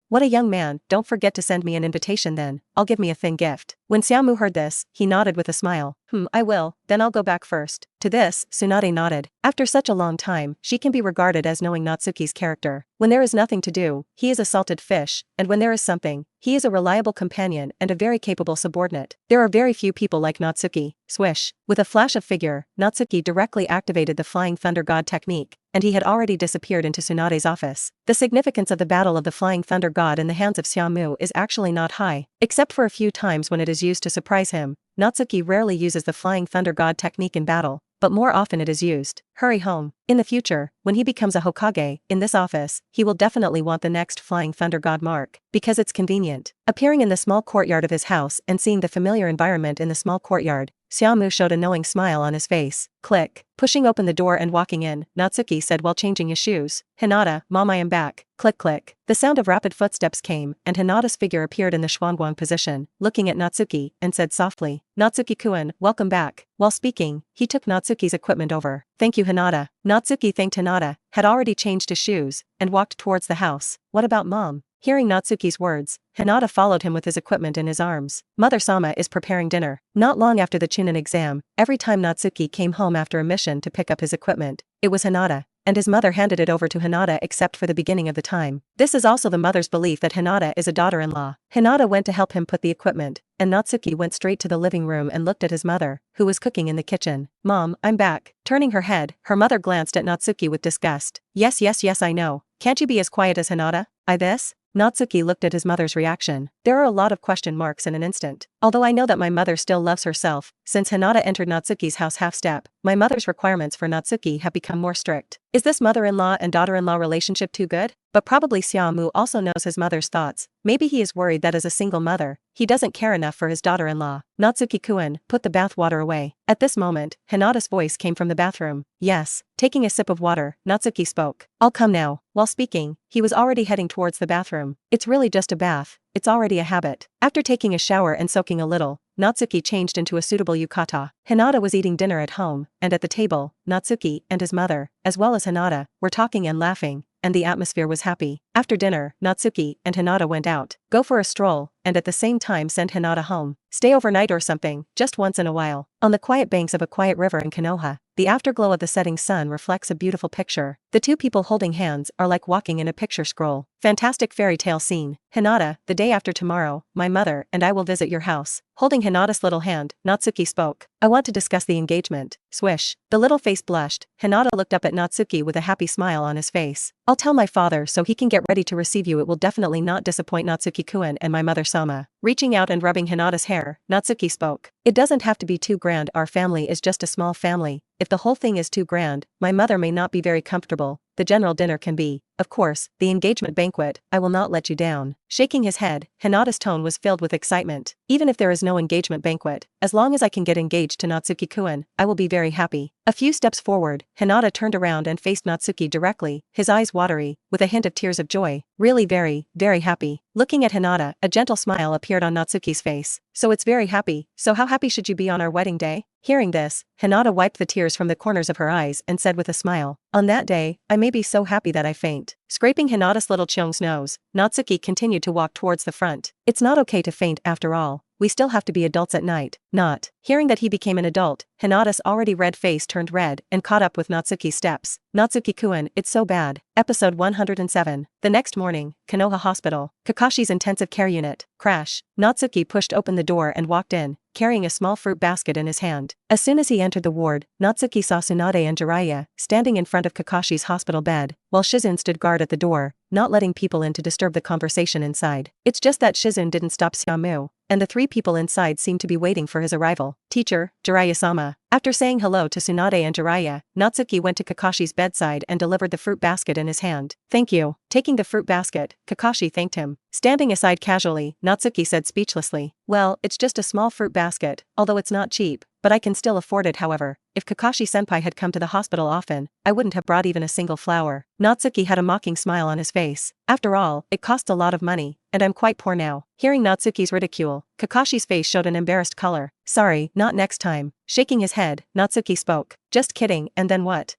What a young man, don't forget to send me an invitation then, I'll give me a thin gift. When Xiaomu heard this, he nodded with a smile. I will, then I'll go back first. To this, Tsunade nodded. After such a long time, she can be regarded as knowing Natsuki's character. When there is nothing to do, he is a salted fish, and when there is something, he is a reliable companion and a very capable subordinate. There are very few people like Natsuki. Swish. With a flash of figure, Natsuki directly activated the Flying Thunder God technique, and he had already disappeared into Tsunade's office. The significance of the battle of the Flying Thunder God in the hands of Xiaomu is actually not high, except for a few times when it is used to surprise him. Natsuki rarely uses the Flying Thunder God technique in battle, but more often it is used. Hurry home. In the future, when he becomes a Hokage, in this office, he will definitely want the next Flying Thunder God mark, because it's convenient. Appearing in the small courtyard of his house and seeing the familiar environment in the small courtyard, Xiaomu showed a knowing smile on his face. Click. Pushing open the door and walking in, Natsuki said while changing his shoes. Hinata, Mom, I am back. Click click. The sound of rapid footsteps came, and Hinata's figure appeared in the Xuanguang position, looking at Natsuki, and said softly, Natsuki-kun, welcome back. While speaking, he took Natsuki's equipment over. Thank you, Hinata. Natsuki thanked Hinata, had already changed his shoes, and walked towards the house. What about Mom? Hearing Natsuki's words, Hinata followed him with his equipment in his arms. Mother-sama is preparing dinner. Not long after the Chunin exam, every time Natsuki came home after a mission to pick up his equipment, it was Hinata, and his mother handed it over to Hinata except for the beginning of the time. This is also the mother's belief that Hinata is a daughter-in-law. Hinata went to help him put the equipment, and Natsuki went straight to the living room and looked at his mother, who was cooking in the kitchen. Mom, I'm back. Turning her head, her mother glanced at Natsuki with disgust. Yes, I know. Can't you be as quiet as Hinata? This? Natsuki looked at his mother's reaction. There are a lot of question marks in an instant. Although I know that my mother still loves herself, since Hinata entered Natsuki's house half-step, my mother's requirements for Natsuki have become more strict. Is this mother-in-law and daughter-in-law relationship too good? But probably Xiaomu also knows his mother's thoughts. Maybe he is worried that as a single mother, he doesn't care enough for his daughter-in-law. Natsuki-kun, put the bath water away. At this moment, Hinata's voice came from the bathroom. Yes. Taking a sip of water, Natsuki spoke. I'll come now. While speaking, he was already heading towards the bathroom. It's really just a bath. It's already a habit. After taking a shower and soaking a little, Natsuki changed into a suitable yukata. Hinata was eating dinner at home, and at the table, Natsuki and his mother, as well as Hinata, were talking and laughing, and the atmosphere was happy. After dinner, Natsuki and Hinata went out. Go for a stroll, and at the same time send Hinata home. Stay overnight or something, just once in a while. On the quiet banks of a quiet river in Konoha, the afterglow of the setting sun reflects a beautiful picture. The two people holding hands are like walking in a picture scroll. Fantastic fairy tale scene. Hinata, the day after tomorrow, my mother and I will visit your house. Holding Hinata's little hand, Natsuki spoke. I want to discuss the engagement. Swish. The little face blushed. Hinata looked up at Natsuki with a happy smile on his face. I'll tell my father so he can get ready to receive you. It will definitely not disappoint Natsuki-kun and my mother Sama. Reaching out and rubbing Hinata's hair, Natsuki spoke. It doesn't have to be too grand. Our family is just a small family. If the whole thing is too grand, my mother may not be very comfortable. the general dinner can be. Of course, the engagement banquet, I will not let you down. Shaking his head, Hinata's tone was filled with excitement. Even if there is no engagement banquet, as long as I can get engaged to Natsuki-kun, I will be very happy. A few steps forward, Hinata turned around and faced Natsuki directly, his eyes watery, with a hint of tears of joy. Really very, very happy. Looking at Hinata, a gentle smile appeared on Natsuki's face. So it's very happy, so how happy should you be on our wedding day? Hearing this, Hinata wiped the tears from the corners of her eyes and said with a smile, on that day, I may be so happy that I faint. Scraping Hinata's little Cheong's nose, Natsuki continued to walk towards the front. It's not okay to faint after all. We still have to be adults at night. Not. Hearing that he became an adult, Hinata's already red face turned red and caught up with Natsuki's steps. Natsuki-kun, it's so bad. Episode 107. The next morning, Konoha Hospital. Kakashi's intensive care unit. Crash. Natsuki pushed open the door and walked in, carrying a small fruit basket in his hand. As soon as he entered the ward, Natsuki saw Tsunade and Jiraiya standing in front of Kakashi's hospital bed, while Shizune stood guard at the door, not letting people in to disturb the conversation inside. It's just that Shizune didn't stop Xiaomu, and the three people inside seemed to be waiting for his arrival. Teacher, Jiraiya-sama. After saying hello to Tsunade and Jiraiya, Natsuki went to Kakashi's bedside and delivered the fruit basket in his hand. Thank you. Taking the fruit basket, Kakashi thanked him. Standing aside casually, Natsuki said speechlessly, well, it's just a small fruit basket, although it's not cheap, but I can still afford it. However, if Kakashi-senpai had come to the hospital often, I wouldn't have brought even a single flower. Natsuki had a mocking smile on his face. After all, it costs a lot of money, and I'm quite poor now. Hearing Natsuki's ridicule, Kakashi's face showed an embarrassed color. Sorry, not next time. Shaking his head, Natsuki spoke. Just kidding, and then what?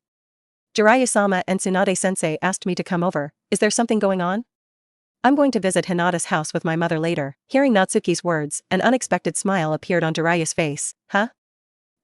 Jiraiya-sama and Tsunade-sensei asked me to come over. Is there something going on? I'm going to visit Hinata's house with my mother later. Hearing Natsuki's words, an unexpected smile appeared on Jiraiya's face. Huh?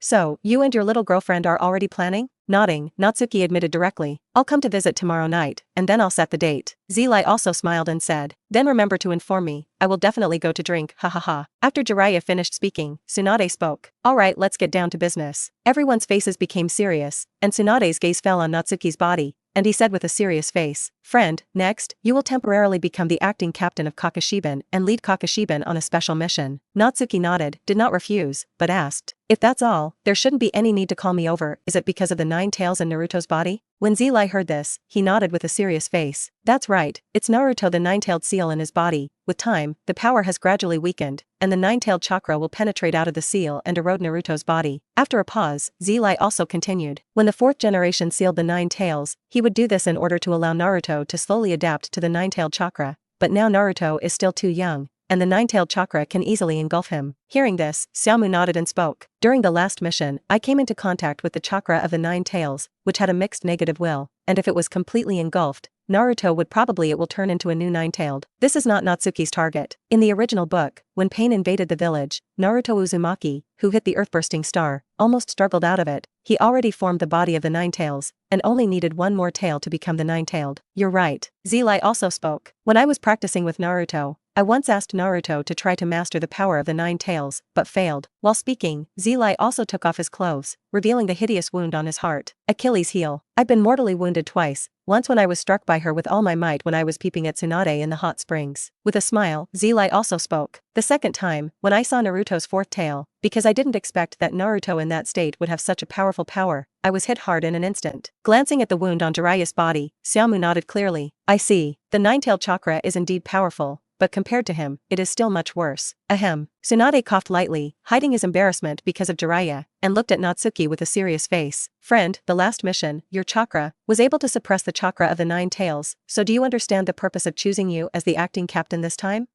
So, you and your little girlfriend are already planning? Nodding, Natsuki admitted directly. I'll come to visit tomorrow night, and then I'll set the date. Zeelai also smiled and said, then remember to inform me, I will definitely go to drink, ha ha ha. After Jiraiya finished speaking, Tsunade spoke. Alright, let's get down to business. Everyone's faces became serious, and Tsunade's gaze fell on Natsuki's body, and he said with a serious face, friend, next, you will temporarily become the acting captain of Kakashiban and lead Kakashiban on a special mission. Natsuki nodded, did not refuse, but asked, if that's all, there shouldn't be any need to call me over. Is it because of the 9 tails in Naruto's body? When Zeelai heard this, he nodded with a serious face. That's right, it's Naruto, the 9-tailed seal in his body. With time, the power has gradually weakened, and the 9-tailed chakra will penetrate out of the seal and erode Naruto's body. After a pause, Zeelai also continued. When the 4th generation sealed the 9 tails, he would do this in order to allow Naruto to slowly adapt to the 9-tailed chakra. But now Naruto is still too young, and the 9-tailed chakra can easily engulf him. Hearing this, Xiaomu nodded and spoke. During the last mission, I came into contact with the chakra of the 9 tails, which had a mixed negative will, and if it was completely engulfed, Naruto would probably it will turn into a new 9-tailed. This is not Natsuki's target. In the original book, when pain invaded the village, Naruto Uzumaki, who hit the earth-bursting star, almost struggled out of it. He already formed the body of the 9 tails, and only needed one more tail to become the 9-tailed. You're right. Zeelai also spoke. When I was practicing with Naruto, I once asked Naruto to try to master the power of the 9 tails, but failed. While speaking, Zeelai also took off his clothes, revealing the hideous wound on his heart. Achilles' heel. I've been mortally wounded twice, once when I was struck by her with all my might when I was peeping at Tsunade in the hot springs. With a smile, Zeelai also spoke. The second time, when I saw Naruto's 4th tail, because I didn't expect that Naruto in that state would have such a powerful power, I was hit hard in an instant. Glancing at the wound on Jiraiya's body, Xiaomu nodded clearly. I see. The 9-tailed chakra is indeed powerful, but compared to him, it is still much worse. Ahem. Tsunade coughed lightly, hiding his embarrassment because of Jiraiya, and looked at Natsuki with a serious face. Friend, the last mission, your chakra, was able to suppress the chakra of the 9 tails, so do you understand the purpose of choosing you as the acting captain this time?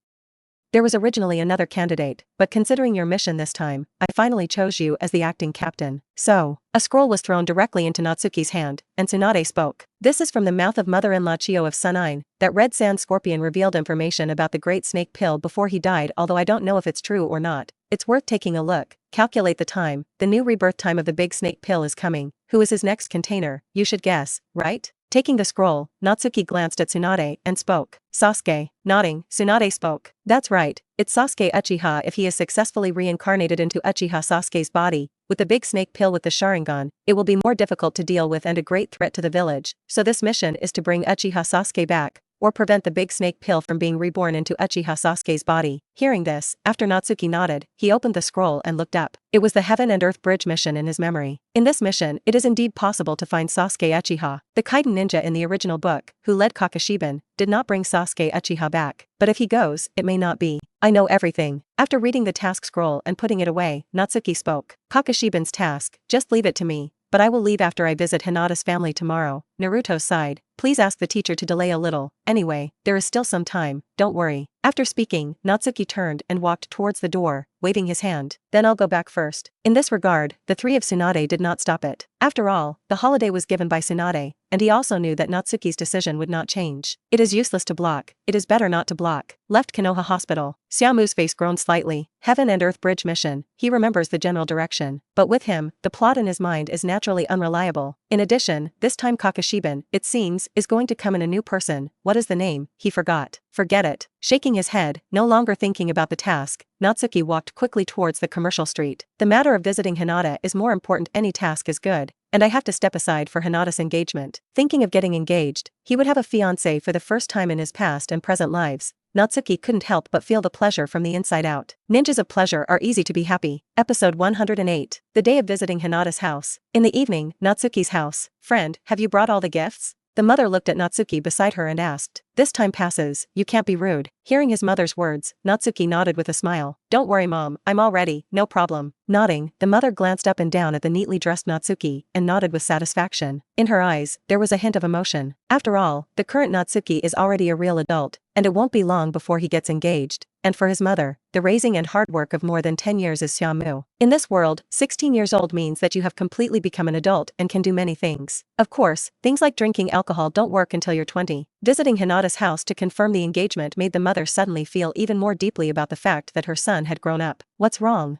There was originally another candidate, but considering your mission this time, I finally chose you as the acting captain. So, a scroll was thrown directly into Natsuki's hand, and Tsunade spoke. This is from the mouth of mother-in-law Chiyo of Sunine. That red sand scorpion revealed information about the great snake pill before he died, although I don't know if it's true or not. It's worth taking a look. Calculate the time. The new rebirth time of the big snake pill is coming. Who is his next container? You should guess, right? Taking the scroll, Natsuki glanced at Tsunade and spoke. Sasuke. Nodding, Tsunade spoke. That's right, it's Sasuke Uchiha. If he is successfully reincarnated into Uchiha Sasuke's body, with the big snake pill with the Sharingan, it will be more difficult to deal with and a great threat to the village. So this mission is to bring Uchiha Sasuke back, or prevent the big snake pill from being reborn into Uchiha Sasuke's body. Hearing this, after Natsuki nodded, he opened the scroll and looked up. It was the Heaven and Earth Bridge mission in his memory. In this mission, it is indeed possible to find Sasuke Uchiha. The Kaiden ninja in the original book, who led Kakashiban, did not bring Sasuke Uchiha back. But if he goes, it may not be. I know everything. After reading the task scroll and putting it away, Natsuki spoke. Kakashiban's task, just leave it to me. But I will leave after I visit Hinata's family tomorrow. Naruto sighed. Please ask the teacher to delay a little. Anyway, there is still some time, don't worry. After speaking, Natsuki turned and walked towards the door, waving his hand. Then I'll go back first. In this regard, the three of Tsunade did not stop it. After all, the holiday was given by Tsunade, and he also knew that Natsuki's decision would not change. It is useless to block. It is better not to block. Left Konoha Hospital. Xiaomu's face groaned slightly. Heaven and Earth Bridge mission. He remembers the general direction. But with him, the plot in his mind is naturally unreliable. In addition, this time Kakashiban, it seems, is going to come in a new person. What is the name? He forgot. Forget it. Shaking his head, no longer thinking about the task, Natsuki walked quickly towards the commercial street. The matter of visiting Hinata is more important. Any task is good, and I have to step aside for Hinata's engagement. Thinking of getting engaged, he would have a fiancé for the first time in his past and present lives. Natsuki couldn't help but feel the pleasure from the inside out. Ninjas of pleasure are easy to be happy. Episode 108. The day of visiting Hinata's house. In the evening, Natsuki's house. Friend, have you brought all the gifts? The mother looked at Natsuki beside her and asked. This time passes, you can't be rude. Hearing his mother's words, Natsuki nodded with a smile. Don't worry mom, I'm all ready, no problem. Nodding, the mother glanced up and down at the neatly dressed Natsuki and nodded with satisfaction. In her eyes, there was a hint of emotion. After all, the current Natsuki is already a real adult, and it won't be long before he gets engaged. And for his mother, the raising and hard work of more than 10 years is Xiaomu. In this world, 16 years old means that you have completely become an adult and can do many things. Of course, things like drinking alcohol don't work until you're 20. Visiting Hinata's house to confirm the engagement made the mother suddenly feel even more deeply about the fact that her son had grown up. What's wrong?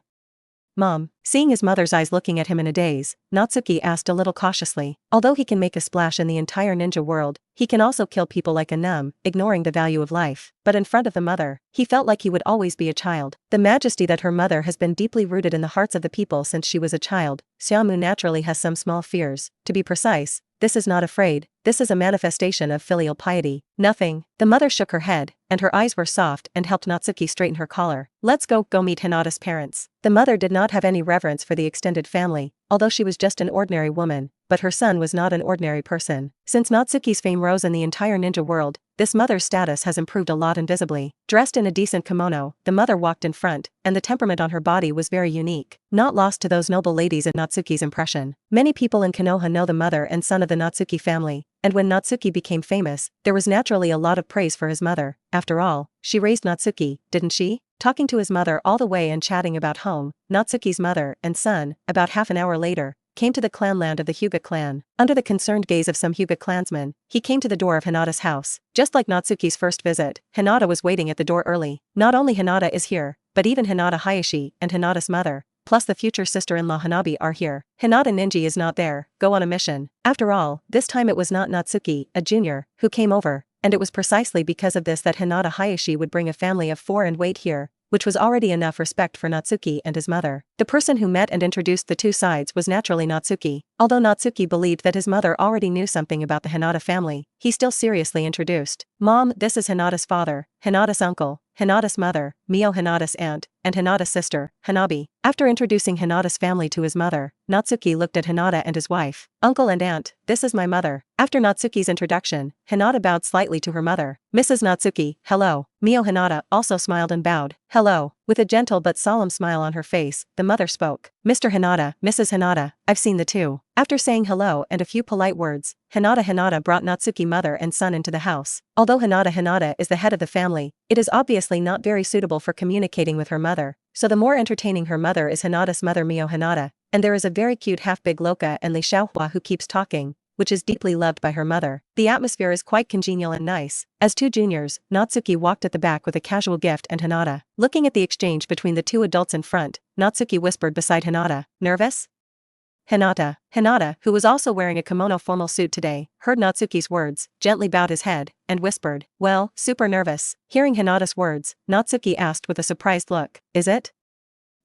Mom. Seeing his mother's eyes looking at him in a daze, Natsuki asked a little cautiously. Although he can make a splash in the entire ninja world, he can also kill people like a numb, ignoring the value of life. But in front of the mother, he felt like he would always be a child. The majesty that her mother has been deeply rooted in the hearts of the people since she was a child. Xiaomu naturally has some small fears. To be precise, this is not afraid. This is a manifestation of filial piety. Nothing. The mother shook her head, and her eyes were soft and helped Natsuki straighten her collar. Let's go meet Hinata's parents. The mother did not have any reverence for the extended family, although she was just an ordinary woman, but her son was not an ordinary person. Since Natsuki's fame rose in the entire ninja world, this mother's status has improved a lot invisibly. Dressed in a decent kimono, the mother walked in front, and the temperament on her body was very unique, not lost to those noble ladies in Natsuki's impression. Many people in Konoha know the mother and son of the Natsuki family, and when Natsuki became famous, there was naturally a lot of praise for his mother. After all, she raised Natsuki, didn't she? Talking to his mother all the way and chatting about home, Natsuki's mother and son, about half an hour later, came to the clanland of the Hyuga clan. Under the concerned gaze of some Hyuga clansmen, he came to the door of Hinata's house. Just like Natsuki's first visit, Hinata was waiting at the door early. Not only Hinata is here, but even Hinata Hayashi and Hinata's mother, plus the future sister-in-law Hanabi are here. Hinata Ninji is not there, go on a mission. After all, this time it was not Natsuki, a junior, who came over, and it was precisely because of this that Hinata Hayashi would bring a family of 4 and wait here, which was already enough respect for Natsuki and his mother. The person who met and introduced the two sides was naturally Natsuki. Although Natsuki believed that his mother already knew something about the Hinata family, he still seriously introduced. Mom, this is Hinata's father, Hinata's uncle, Hinata's mother, Mio Hinata's aunt, and Hinata's sister, Hanabi. After introducing Hinata's family to his mother, Natsuki looked at Hinata and his wife. Uncle and aunt, this is my mother. After Natsuki's introduction, Hinata bowed slightly to her mother. Mrs. Natsuki, hello. Mio Hinata also smiled and bowed. Hello. With a gentle but solemn smile on her face, the mother spoke. Mr. Hinata, Mrs. Hinata, I've seen the two. After saying hello and a few polite words, Hinata brought Natsuki mother and son into the house. Although Hinata is the head of the family, it is obviously not very suitable for communicating with her mother, so the more entertaining her mother is Hinata's mother Mio Hinata, and there is a very cute half-big Loka and Li Xiaohua who keeps talking, which is deeply loved by her mother. The atmosphere is quite congenial and nice. As two juniors, Natsuki walked at the back with a casual gift and Hinata. Looking at the exchange between the two adults in front, Natsuki whispered beside Hinata, nervous? Hinata, who was also wearing a kimono formal suit today, heard Natsuki's words, gently bowed his head, and whispered, well, super nervous. Hearing Hinata's words, Natsuki asked with a surprised look, is it?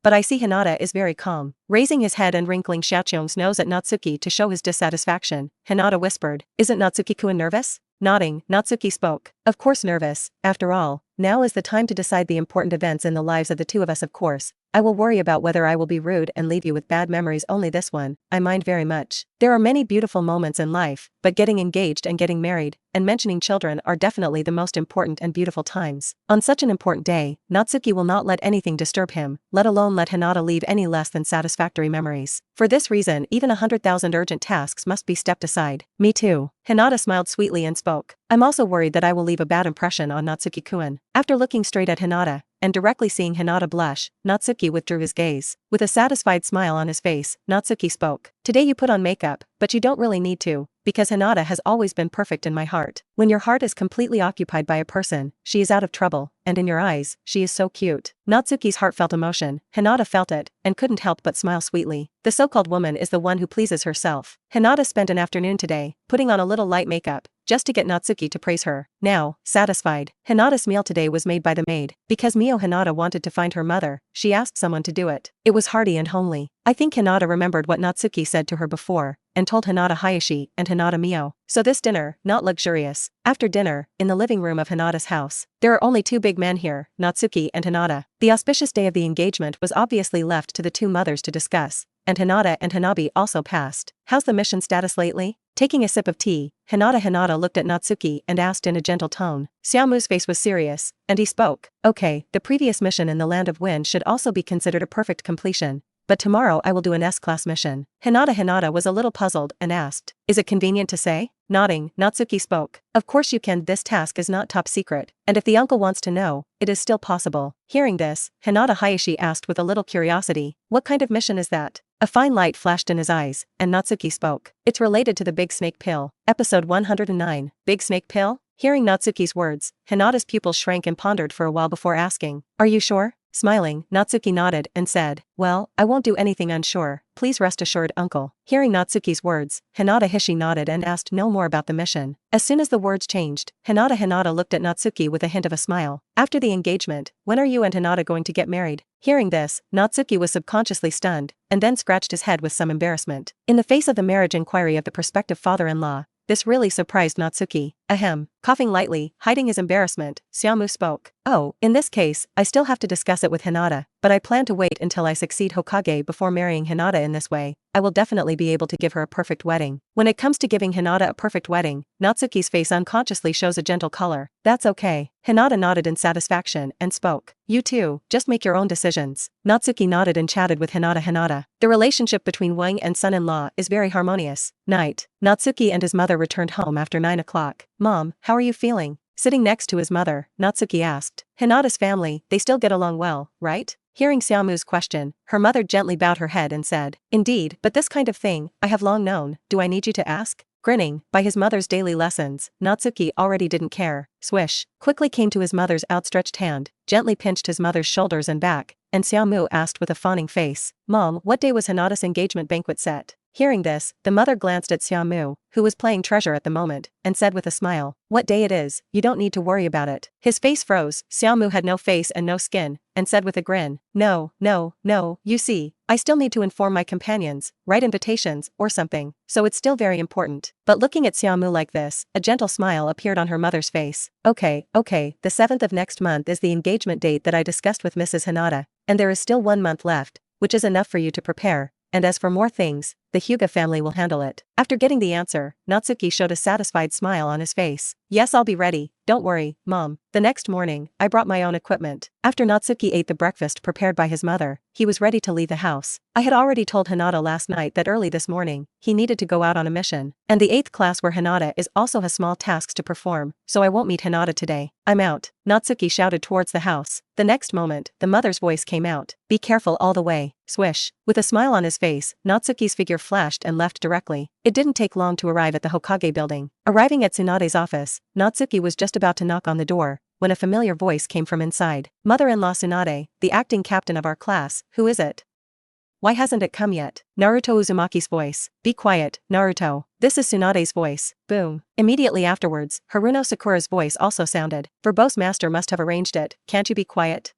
But I see Hinata is very calm. Raising his head and wrinkling Xiaoqiong's nose at Natsuki to show his dissatisfaction, Hinata whispered, isn't Natsuki-kun nervous? Nodding, Natsuki spoke. Of course nervous, after all, now is the time to decide the important events in the lives of the two of us of course. I will worry about whether I will be rude and leave you with bad memories only this one, I mind very much. There are many beautiful moments in life, but getting engaged and getting married, and mentioning children are definitely the most important and beautiful times. On such an important day, Natsuki will not let anything disturb him, let alone let Hinata leave any less than satisfactory memories. For this reason even 100,000 urgent tasks must be stepped aside. Me too. Hinata smiled sweetly and spoke. I'm also worried that I will leave a bad impression on Natsuki-kun. After looking straight at Hinata, and directly seeing Hinata blush, Natsuki withdrew his gaze. With a satisfied smile on his face, Natsuki spoke. Today you put on makeup, but you don't really need to, because Hinata has always been perfect in my heart. When your heart is completely occupied by a person, she is out of trouble, and in your eyes, she is so cute. Natsuki's heartfelt emotion, Hinata felt it, and couldn't help but smile sweetly. The so-called woman is the one who pleases herself. Hinata spent an afternoon today, putting on a little light makeup, just to get Natsuki to praise her. Now, satisfied, Hinata's meal today was made by the maid. Because Mio Hinata wanted to find her mother, she asked someone to do it. It was hearty and homely. I think Hinata remembered what Natsuki said to her before, and told Hinata Hayashi and Hinata Mio. So this dinner, not luxurious. After dinner, in the living room of Hinata's house, there are only two big men here, Natsuki and Hinata. The auspicious day of the engagement was obviously left to the two mothers to discuss, and Hinata and Hanabi also passed. How's the mission status lately? Taking a sip of tea, Hinata looked at Natsuki and asked in a gentle tone. Xiaomu's face was serious, and he spoke. Okay, the previous mission in the Land of Wind should also be considered a perfect completion, but tomorrow I will do an S-class mission. Hinata was a little puzzled and asked. Is it convenient to say? Nodding, Natsuki spoke. Of course you can, this task is not top secret, and if the uncle wants to know, it is still possible. Hearing this, Hinata Hayashi asked with a little curiosity. What kind of mission is that? A fine light flashed in his eyes, and Natsuki spoke. It's related to the Big Snake Pill. Episode 109. Big Snake Pill? Hearing Natsuki's words, Hinata's pupils shrank and pondered for a while before asking. Are you sure? Smiling, Natsuki nodded and said, well, I won't do anything unsure, please rest assured uncle. Hearing Natsuki's words, Hinata nodded and asked no more about the mission. As soon as the words changed, Hinata looked at Natsuki with a hint of a smile. After the engagement, when are you and Hinata going to get married? Hearing this, Natsuki was subconsciously stunned, and then scratched his head with some embarrassment. In the face of the marriage inquiry of the prospective father-in-law, this really surprised Natsuki. Ahem. Coughing lightly, hiding his embarrassment, Xiaomu spoke. Oh, in this case, I still have to discuss it with Hinata, but I plan to wait until I succeed Hokage before marrying Hinata in this way. I will definitely be able to give her a perfect wedding. When it comes to giving Hinata a perfect wedding, Natsuki's face unconsciously shows a gentle color. That's okay. Hinata nodded in satisfaction and spoke. You too, just make your own decisions. Natsuki nodded and chatted with Hinata. The relationship between Wang and son-in-law is very harmonious. Night. Natsuki and his mother returned home after 9 o'clock. Mom, how are you feeling? Sitting next to his mother, Natsuki asked. Hinata's family, they still get along well, right? Hearing Xiaomu's question, her mother gently bowed her head and said, indeed, but this kind of thing, I have long known, do I need you to ask? Grinning, by his mother's daily lessons, Natsuki already didn't care. Swish, quickly came to his mother's outstretched hand, gently pinched his mother's shoulders and back, and Xiaomu asked with a fawning face, Mom, what day was Hinata's engagement banquet set? Hearing this, the mother glanced at Xiaomu, who was playing treasure at the moment, and said with a smile, what day it is, you don't need to worry about it. His face froze, Xiaomu had no face and no skin, and said with a grin, no, you see, I still need to inform my companions, write invitations, or something, so it's still very important. But looking at Xiaomu like this, a gentle smile appeared on her mother's face. Okay, the 7th of next month is the engagement date that I discussed with Mrs. Hinata, and there is still 1 month left, which is enough for you to prepare, and as for more things, the Hyuga family will handle it. After getting the answer, Natsuki showed a satisfied smile on his face. Yes, I'll be ready, don't worry, Mom. The next morning, I brought my own equipment. After Natsuki ate the breakfast prepared by his mother, he was ready to leave the house. I had already told Hinata last night that early this morning, he needed to go out on a mission, and the 8th class where Hinata is also has small tasks to perform, so I won't meet Hinata today. I'm out, Natsuki shouted towards the house. The next moment, the mother's voice came out. Be careful all the way. Swish. With a smile on his face, Natsuki's figure flashed and left directly. It didn't take long to arrive at the Hokage building. Arriving at Tsunade's office, Natsuki was just about to knock on the door, when a familiar voice came from inside. Mother-in-law Tsunade, the acting captain of our class, who is it? Why hasn't it come yet? Naruto Uzumaki's voice. Be quiet, Naruto. This is Tsunade's voice. Boom. Immediately afterwards, Haruno Sakura's voice also sounded. Verbose master must have arranged it, can't you be quiet?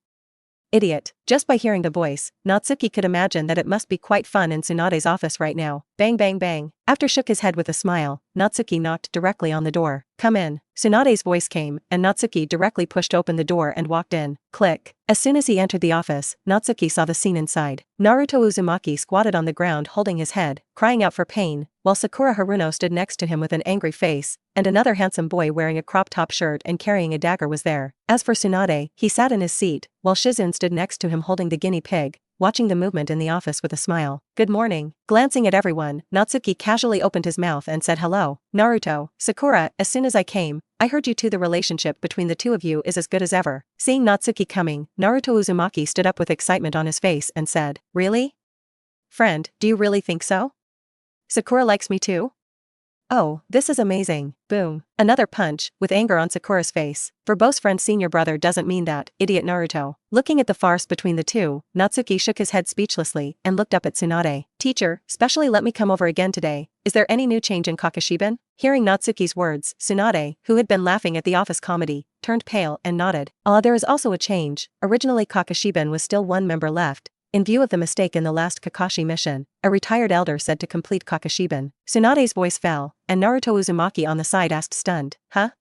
Idiot. Just by hearing the voice, Natsuki could imagine that it must be quite fun in Tsunade's office right now. Bang bang bang. After shook his head with a smile, Natsuki knocked directly on the door. Come in. Tsunade's voice came, and Natsuki directly pushed open the door and walked in. Click. As soon as he entered the office, Natsuki saw the scene inside. Naruto Uzumaki squatted on the ground holding his head, crying out for pain, while Sakura Haruno stood next to him with an angry face, and another handsome boy wearing a crop top shirt and carrying a dagger was there. As for Tsunade, he sat in his seat, while Shizune stood next to him holding the guinea pig, watching the movement in the office with a smile. Good morning. Glancing at everyone, Natsuki casually opened his mouth and said hello. Naruto, Sakura, as soon as I came, I heard you two. The relationship between the two of you is as good as ever. Seeing Natsuki coming, Naruto Uzumaki stood up with excitement on his face and said, really? Friend, do you really think so? Sakura likes me too? Oh, this is amazing. Boom. Another punch, with anger on Sakura's face. Verbose friend senior brother doesn't mean that, idiot Naruto. Looking at the farce between the two, Natsuki shook his head speechlessly and looked up at Tsunade. Teacher, specially let me come over again today. Is there any new change in Kakashiban? Hearing Natsuki's words, Tsunade, who had been laughing at the office comedy, turned pale and nodded. There is also a change. Originally Kakashiban was still one member left. In view of the mistake in the last Kakashi mission, a retired elder said to complete Kakashiban. Tsunade's voice fell, and Naruto Uzumaki on the side asked stunned, huh?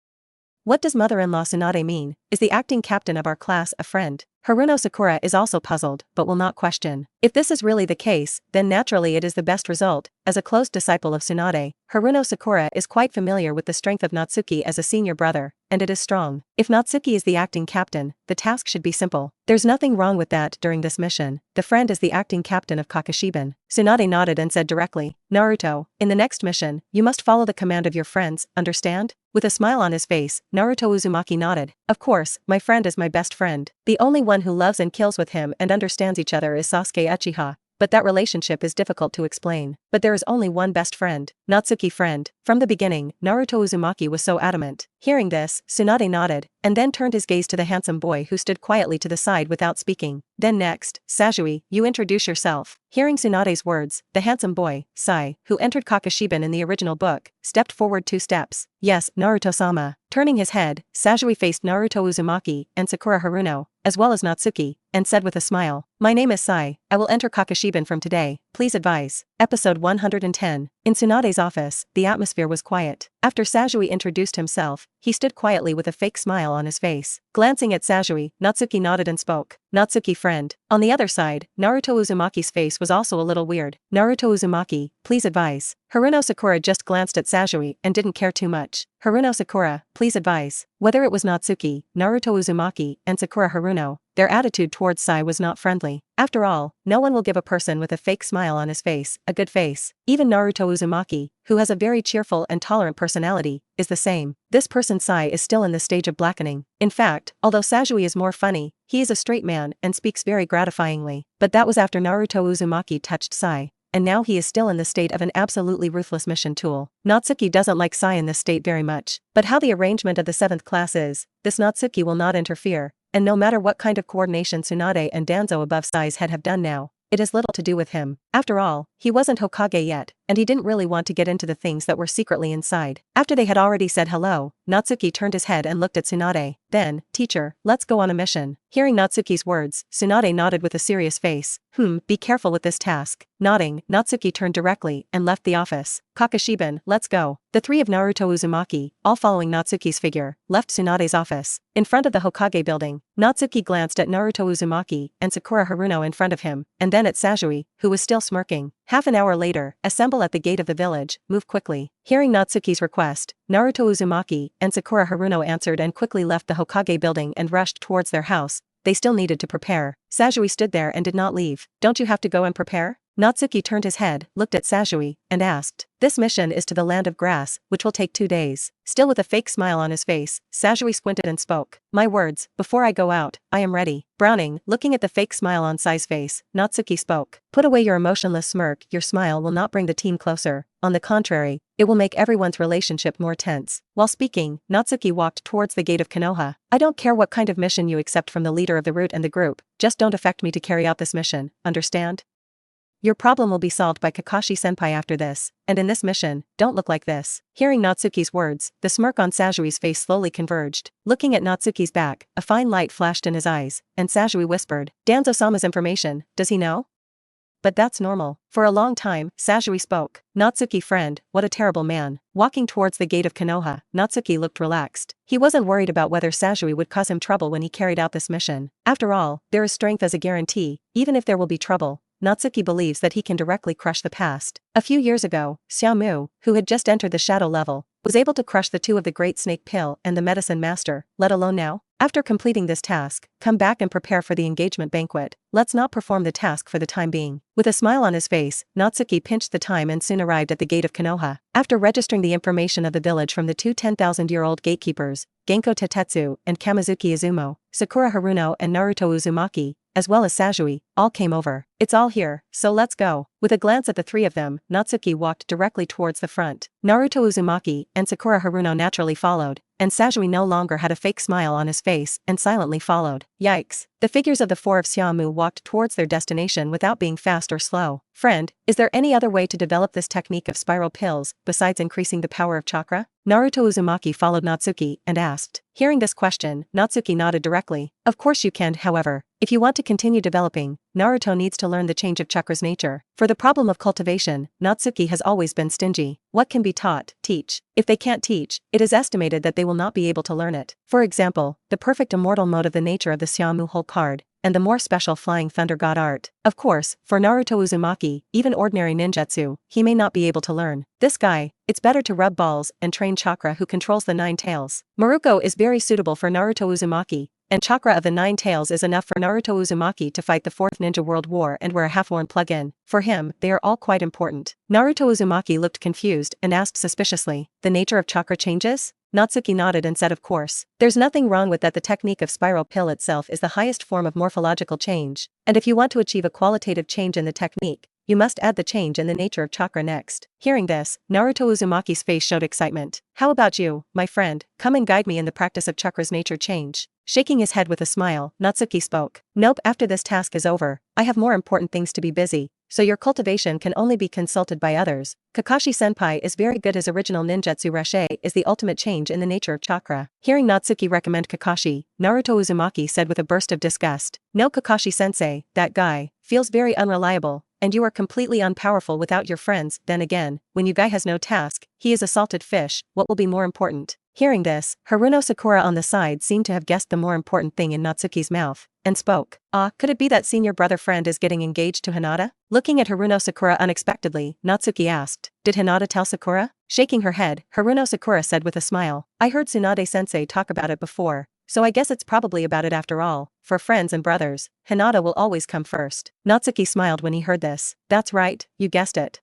What does mother-in-law Tsunade mean? Is the acting captain of our class a friend? Haruno Sakura is also puzzled, but will not question. If this is really the case, then naturally it is the best result. As a close disciple of Tsunade, Haruno Sakura is quite familiar with the strength of Natsuki as a senior brother, and it is strong. If Natsuki is the acting captain, the task should be simple. There's nothing wrong with that. During this mission, the friend is the acting captain of Kakashiban. Tsunade nodded and said directly, Naruto, in the next mission, you must follow the command of your friends, understand? With a smile on his face, Naruto Uzumaki nodded. Of course, my friend is my best friend. The only one who loves and kills with him and understands each other is Sasuke Uchiha. But that relationship is difficult to explain. But there is only one best friend, Natsuki friend. From the beginning, Naruto Uzumaki was so adamant. Hearing this, Tsunade nodded, and then turned his gaze to the handsome boy who stood quietly to the side without speaking. Then next, Sajui, you introduce yourself. Hearing Tsunade's words, the handsome boy, Sai, who entered Kakashiban in the original book, stepped forward 2 steps. Yes, Naruto-sama. Turning his head, Sajui faced Naruto Uzumaki and Sakura Haruno, as well as Natsuki, and said with a smile, my name is Sai, I will enter Kakashiban from today, please advise. Episode 110. In Tsunade's office, the atmosphere was quiet. After Sajui introduced himself, he stood quietly with a fake smile on his face. Glancing at Sajui, Natsuki nodded and spoke. Natsuki friend. On the other side, Naruto Uzumaki's face was also a little weird. Naruto Uzumaki, please advise. Haruno Sakura just glanced at Sajui and didn't care too much. Haruno Sakura, please advise. Whether it was Natsuki, Naruto Uzumaki, and Sakura Haruno, their attitude towards Sai was not friendly. After all, no one will give a person with a fake smile on his face a good face. Even Naruto Uzumaki, who has a very cheerful and tolerant personality, is the same. This person Sai is still in the stage of blackening. In fact, although Sajui is more funny, he is a straight man and speaks very gratifyingly. But that was after Naruto Uzumaki touched Sai. And now he is still in the state of an absolutely ruthless mission tool. Natsuki doesn't like Sai in this state very much. But how the arrangement of the 7th class is, this Natsuki will not interfere. And no matter what kind of coordination Tsunade and Danzo above Sai's head have done now, it has little to do with him. After all, he wasn't Hokage yet, and he didn't really want to get into the things that were secretly inside. After they had already said hello, Natsuki turned his head and looked at Tsunade. Then, teacher, let's go on a mission. Hearing Natsuki's words, Tsunade nodded with a serious face. Be careful with this task. Nodding, Natsuki turned directly and left the office. Kakashiban, let's go. The 3 of Naruto Uzumaki, all following Natsuki's figure, left Tsunade's office. In front of the Hokage building, Natsuki glanced at Naruto Uzumaki and Sakura Haruno in front of him, and then at Sajui, who was still smirking. Half an hour later, assemble at the gate of the village, move quickly. Hearing Natsuki's request, Naruto Uzumaki and Sakura Haruno answered and quickly left the Hokage building and rushed towards their house. They still needed to prepare. Sajui stood there and did not leave. Don't you have to go and prepare? Natsuki turned his head, looked at Sajui, and asked. This mission is to the land of grass, which will take 2 days. Still with a fake smile on his face, Sajui squinted and spoke. My words, before I go out, I am ready. Browning, looking at the fake smile on Sai's face, Natsuki spoke. Put away your emotionless smirk. Your smile will not bring the team closer. On the contrary, it will make everyone's relationship more tense. While speaking, Natsuki walked towards the gate of Konoha. I don't care what kind of mission you accept from the leader of the route and the group, just don't affect me to carry out this mission, understand? Your problem will be solved by Kakashi-senpai after this, and in this mission, don't look like this. Hearing Natsuki's words, the smirk on Sajui's face slowly converged. Looking at Natsuki's back, a fine light flashed in his eyes, and Sajui whispered, Danzo-sama's information, does he know? but that's normal. For a long time, Sajui spoke. Natsuki friend, what a terrible man. Walking towards the gate of Konoha, Natsuki looked relaxed. He wasn't worried about whether Sajui would cause him trouble when he carried out this mission. After all, there is strength as a guarantee, even if there will be trouble. Natsuki believes that he can directly crush the past. A few years ago, Xiaomu, who had just entered the shadow level, was able to crush the two of the Great Snake Pill and the Medicine Master, let alone now. After completing this task, come back and prepare for the engagement banquet. Let's not perform the task for the time being. With a smile on his face, Natsuki pinched the time and soon arrived at the gate of Konoha. After registering the information of the village from the two 10,000-year-old gatekeepers, Genko Tetetsu and Kamizuki Izumo, Sakura Haruno and Naruto Uzumaki, as well as Sajui, all came over. It's all here, so let's go. With a glance at the three of them, Natsuki walked directly towards the front. Naruto Uzumaki and Sakura Haruno naturally followed, and Sajui no longer had a fake smile on his face and silently followed. Yikes. The figures of the four of Xiaomu walked towards their destination without being fast or slow. Friend, is there any other way to develop this technique of spiral pills besides increasing the power of chakra? Naruto Uzumaki followed Natsuki and asked. Hearing this question, Natsuki nodded directly. Of course you can, however. If you want to continue developing, Naruto needs to learn the change of chakra's nature. For the problem of cultivation, Natsuki has always been stingy. What can be taught, teach. If they can't teach, it is estimated that they will not be able to learn it. For example, the perfect immortal mode of the nature of the Xiaomu Whole card, and the more special Flying Thunder God art. Of course, for Naruto Uzumaki, even ordinary ninjutsu, he may not be able to learn. This guy, it's better to rub balls and train chakra who controls the 9 tails. Maruko is very suitable for Naruto Uzumaki, and chakra of the 9 tails is enough for Naruto Uzumaki to fight the 4th Ninja World War and wear a half-worn plug-in. For him, they are all quite important. Naruto Uzumaki looked confused and asked suspiciously, the nature of chakra changes? Natsuki nodded and said of course. There's nothing wrong with that. The technique of spiral pill itself is the highest form of morphological change, and if you want to achieve a qualitative change in the technique, you must add the change in the nature of chakra next. Hearing this, Naruto Uzumaki's face showed excitement. How about you, my friend? Come and guide me in the practice of chakra's nature change. Shaking his head with a smile, Natsuki spoke. Nope, after this task is over, I have more important things to be busy, so your cultivation can only be consulted by others. Kakashi-senpai is very good. His original ninjutsu Rashe is the ultimate change in the nature of chakra. Hearing Natsuki recommend Kakashi, Naruto Uzumaki said with a burst of disgust. No, Kakashi-sensei, that guy, feels very unreliable, and you are completely unpowerful without your friends. Then again, when you guy has no task, he is a salted fish. What will be more important? Hearing this, Haruno Sakura on the side seemed to have guessed the more important thing in Natsuki's mouth, and spoke. Could it be that senior brother friend is getting engaged to Hinata? Looking at Haruno Sakura unexpectedly, Natsuki asked. Did Hinata tell Sakura? Shaking her head, Haruno Sakura said with a smile. I heard Tsunade-sensei talk about it before, so I guess it's probably about it after all. For friends and brothers, Hinata will always come first. Natsuki smiled when he heard this. That's right, you guessed it.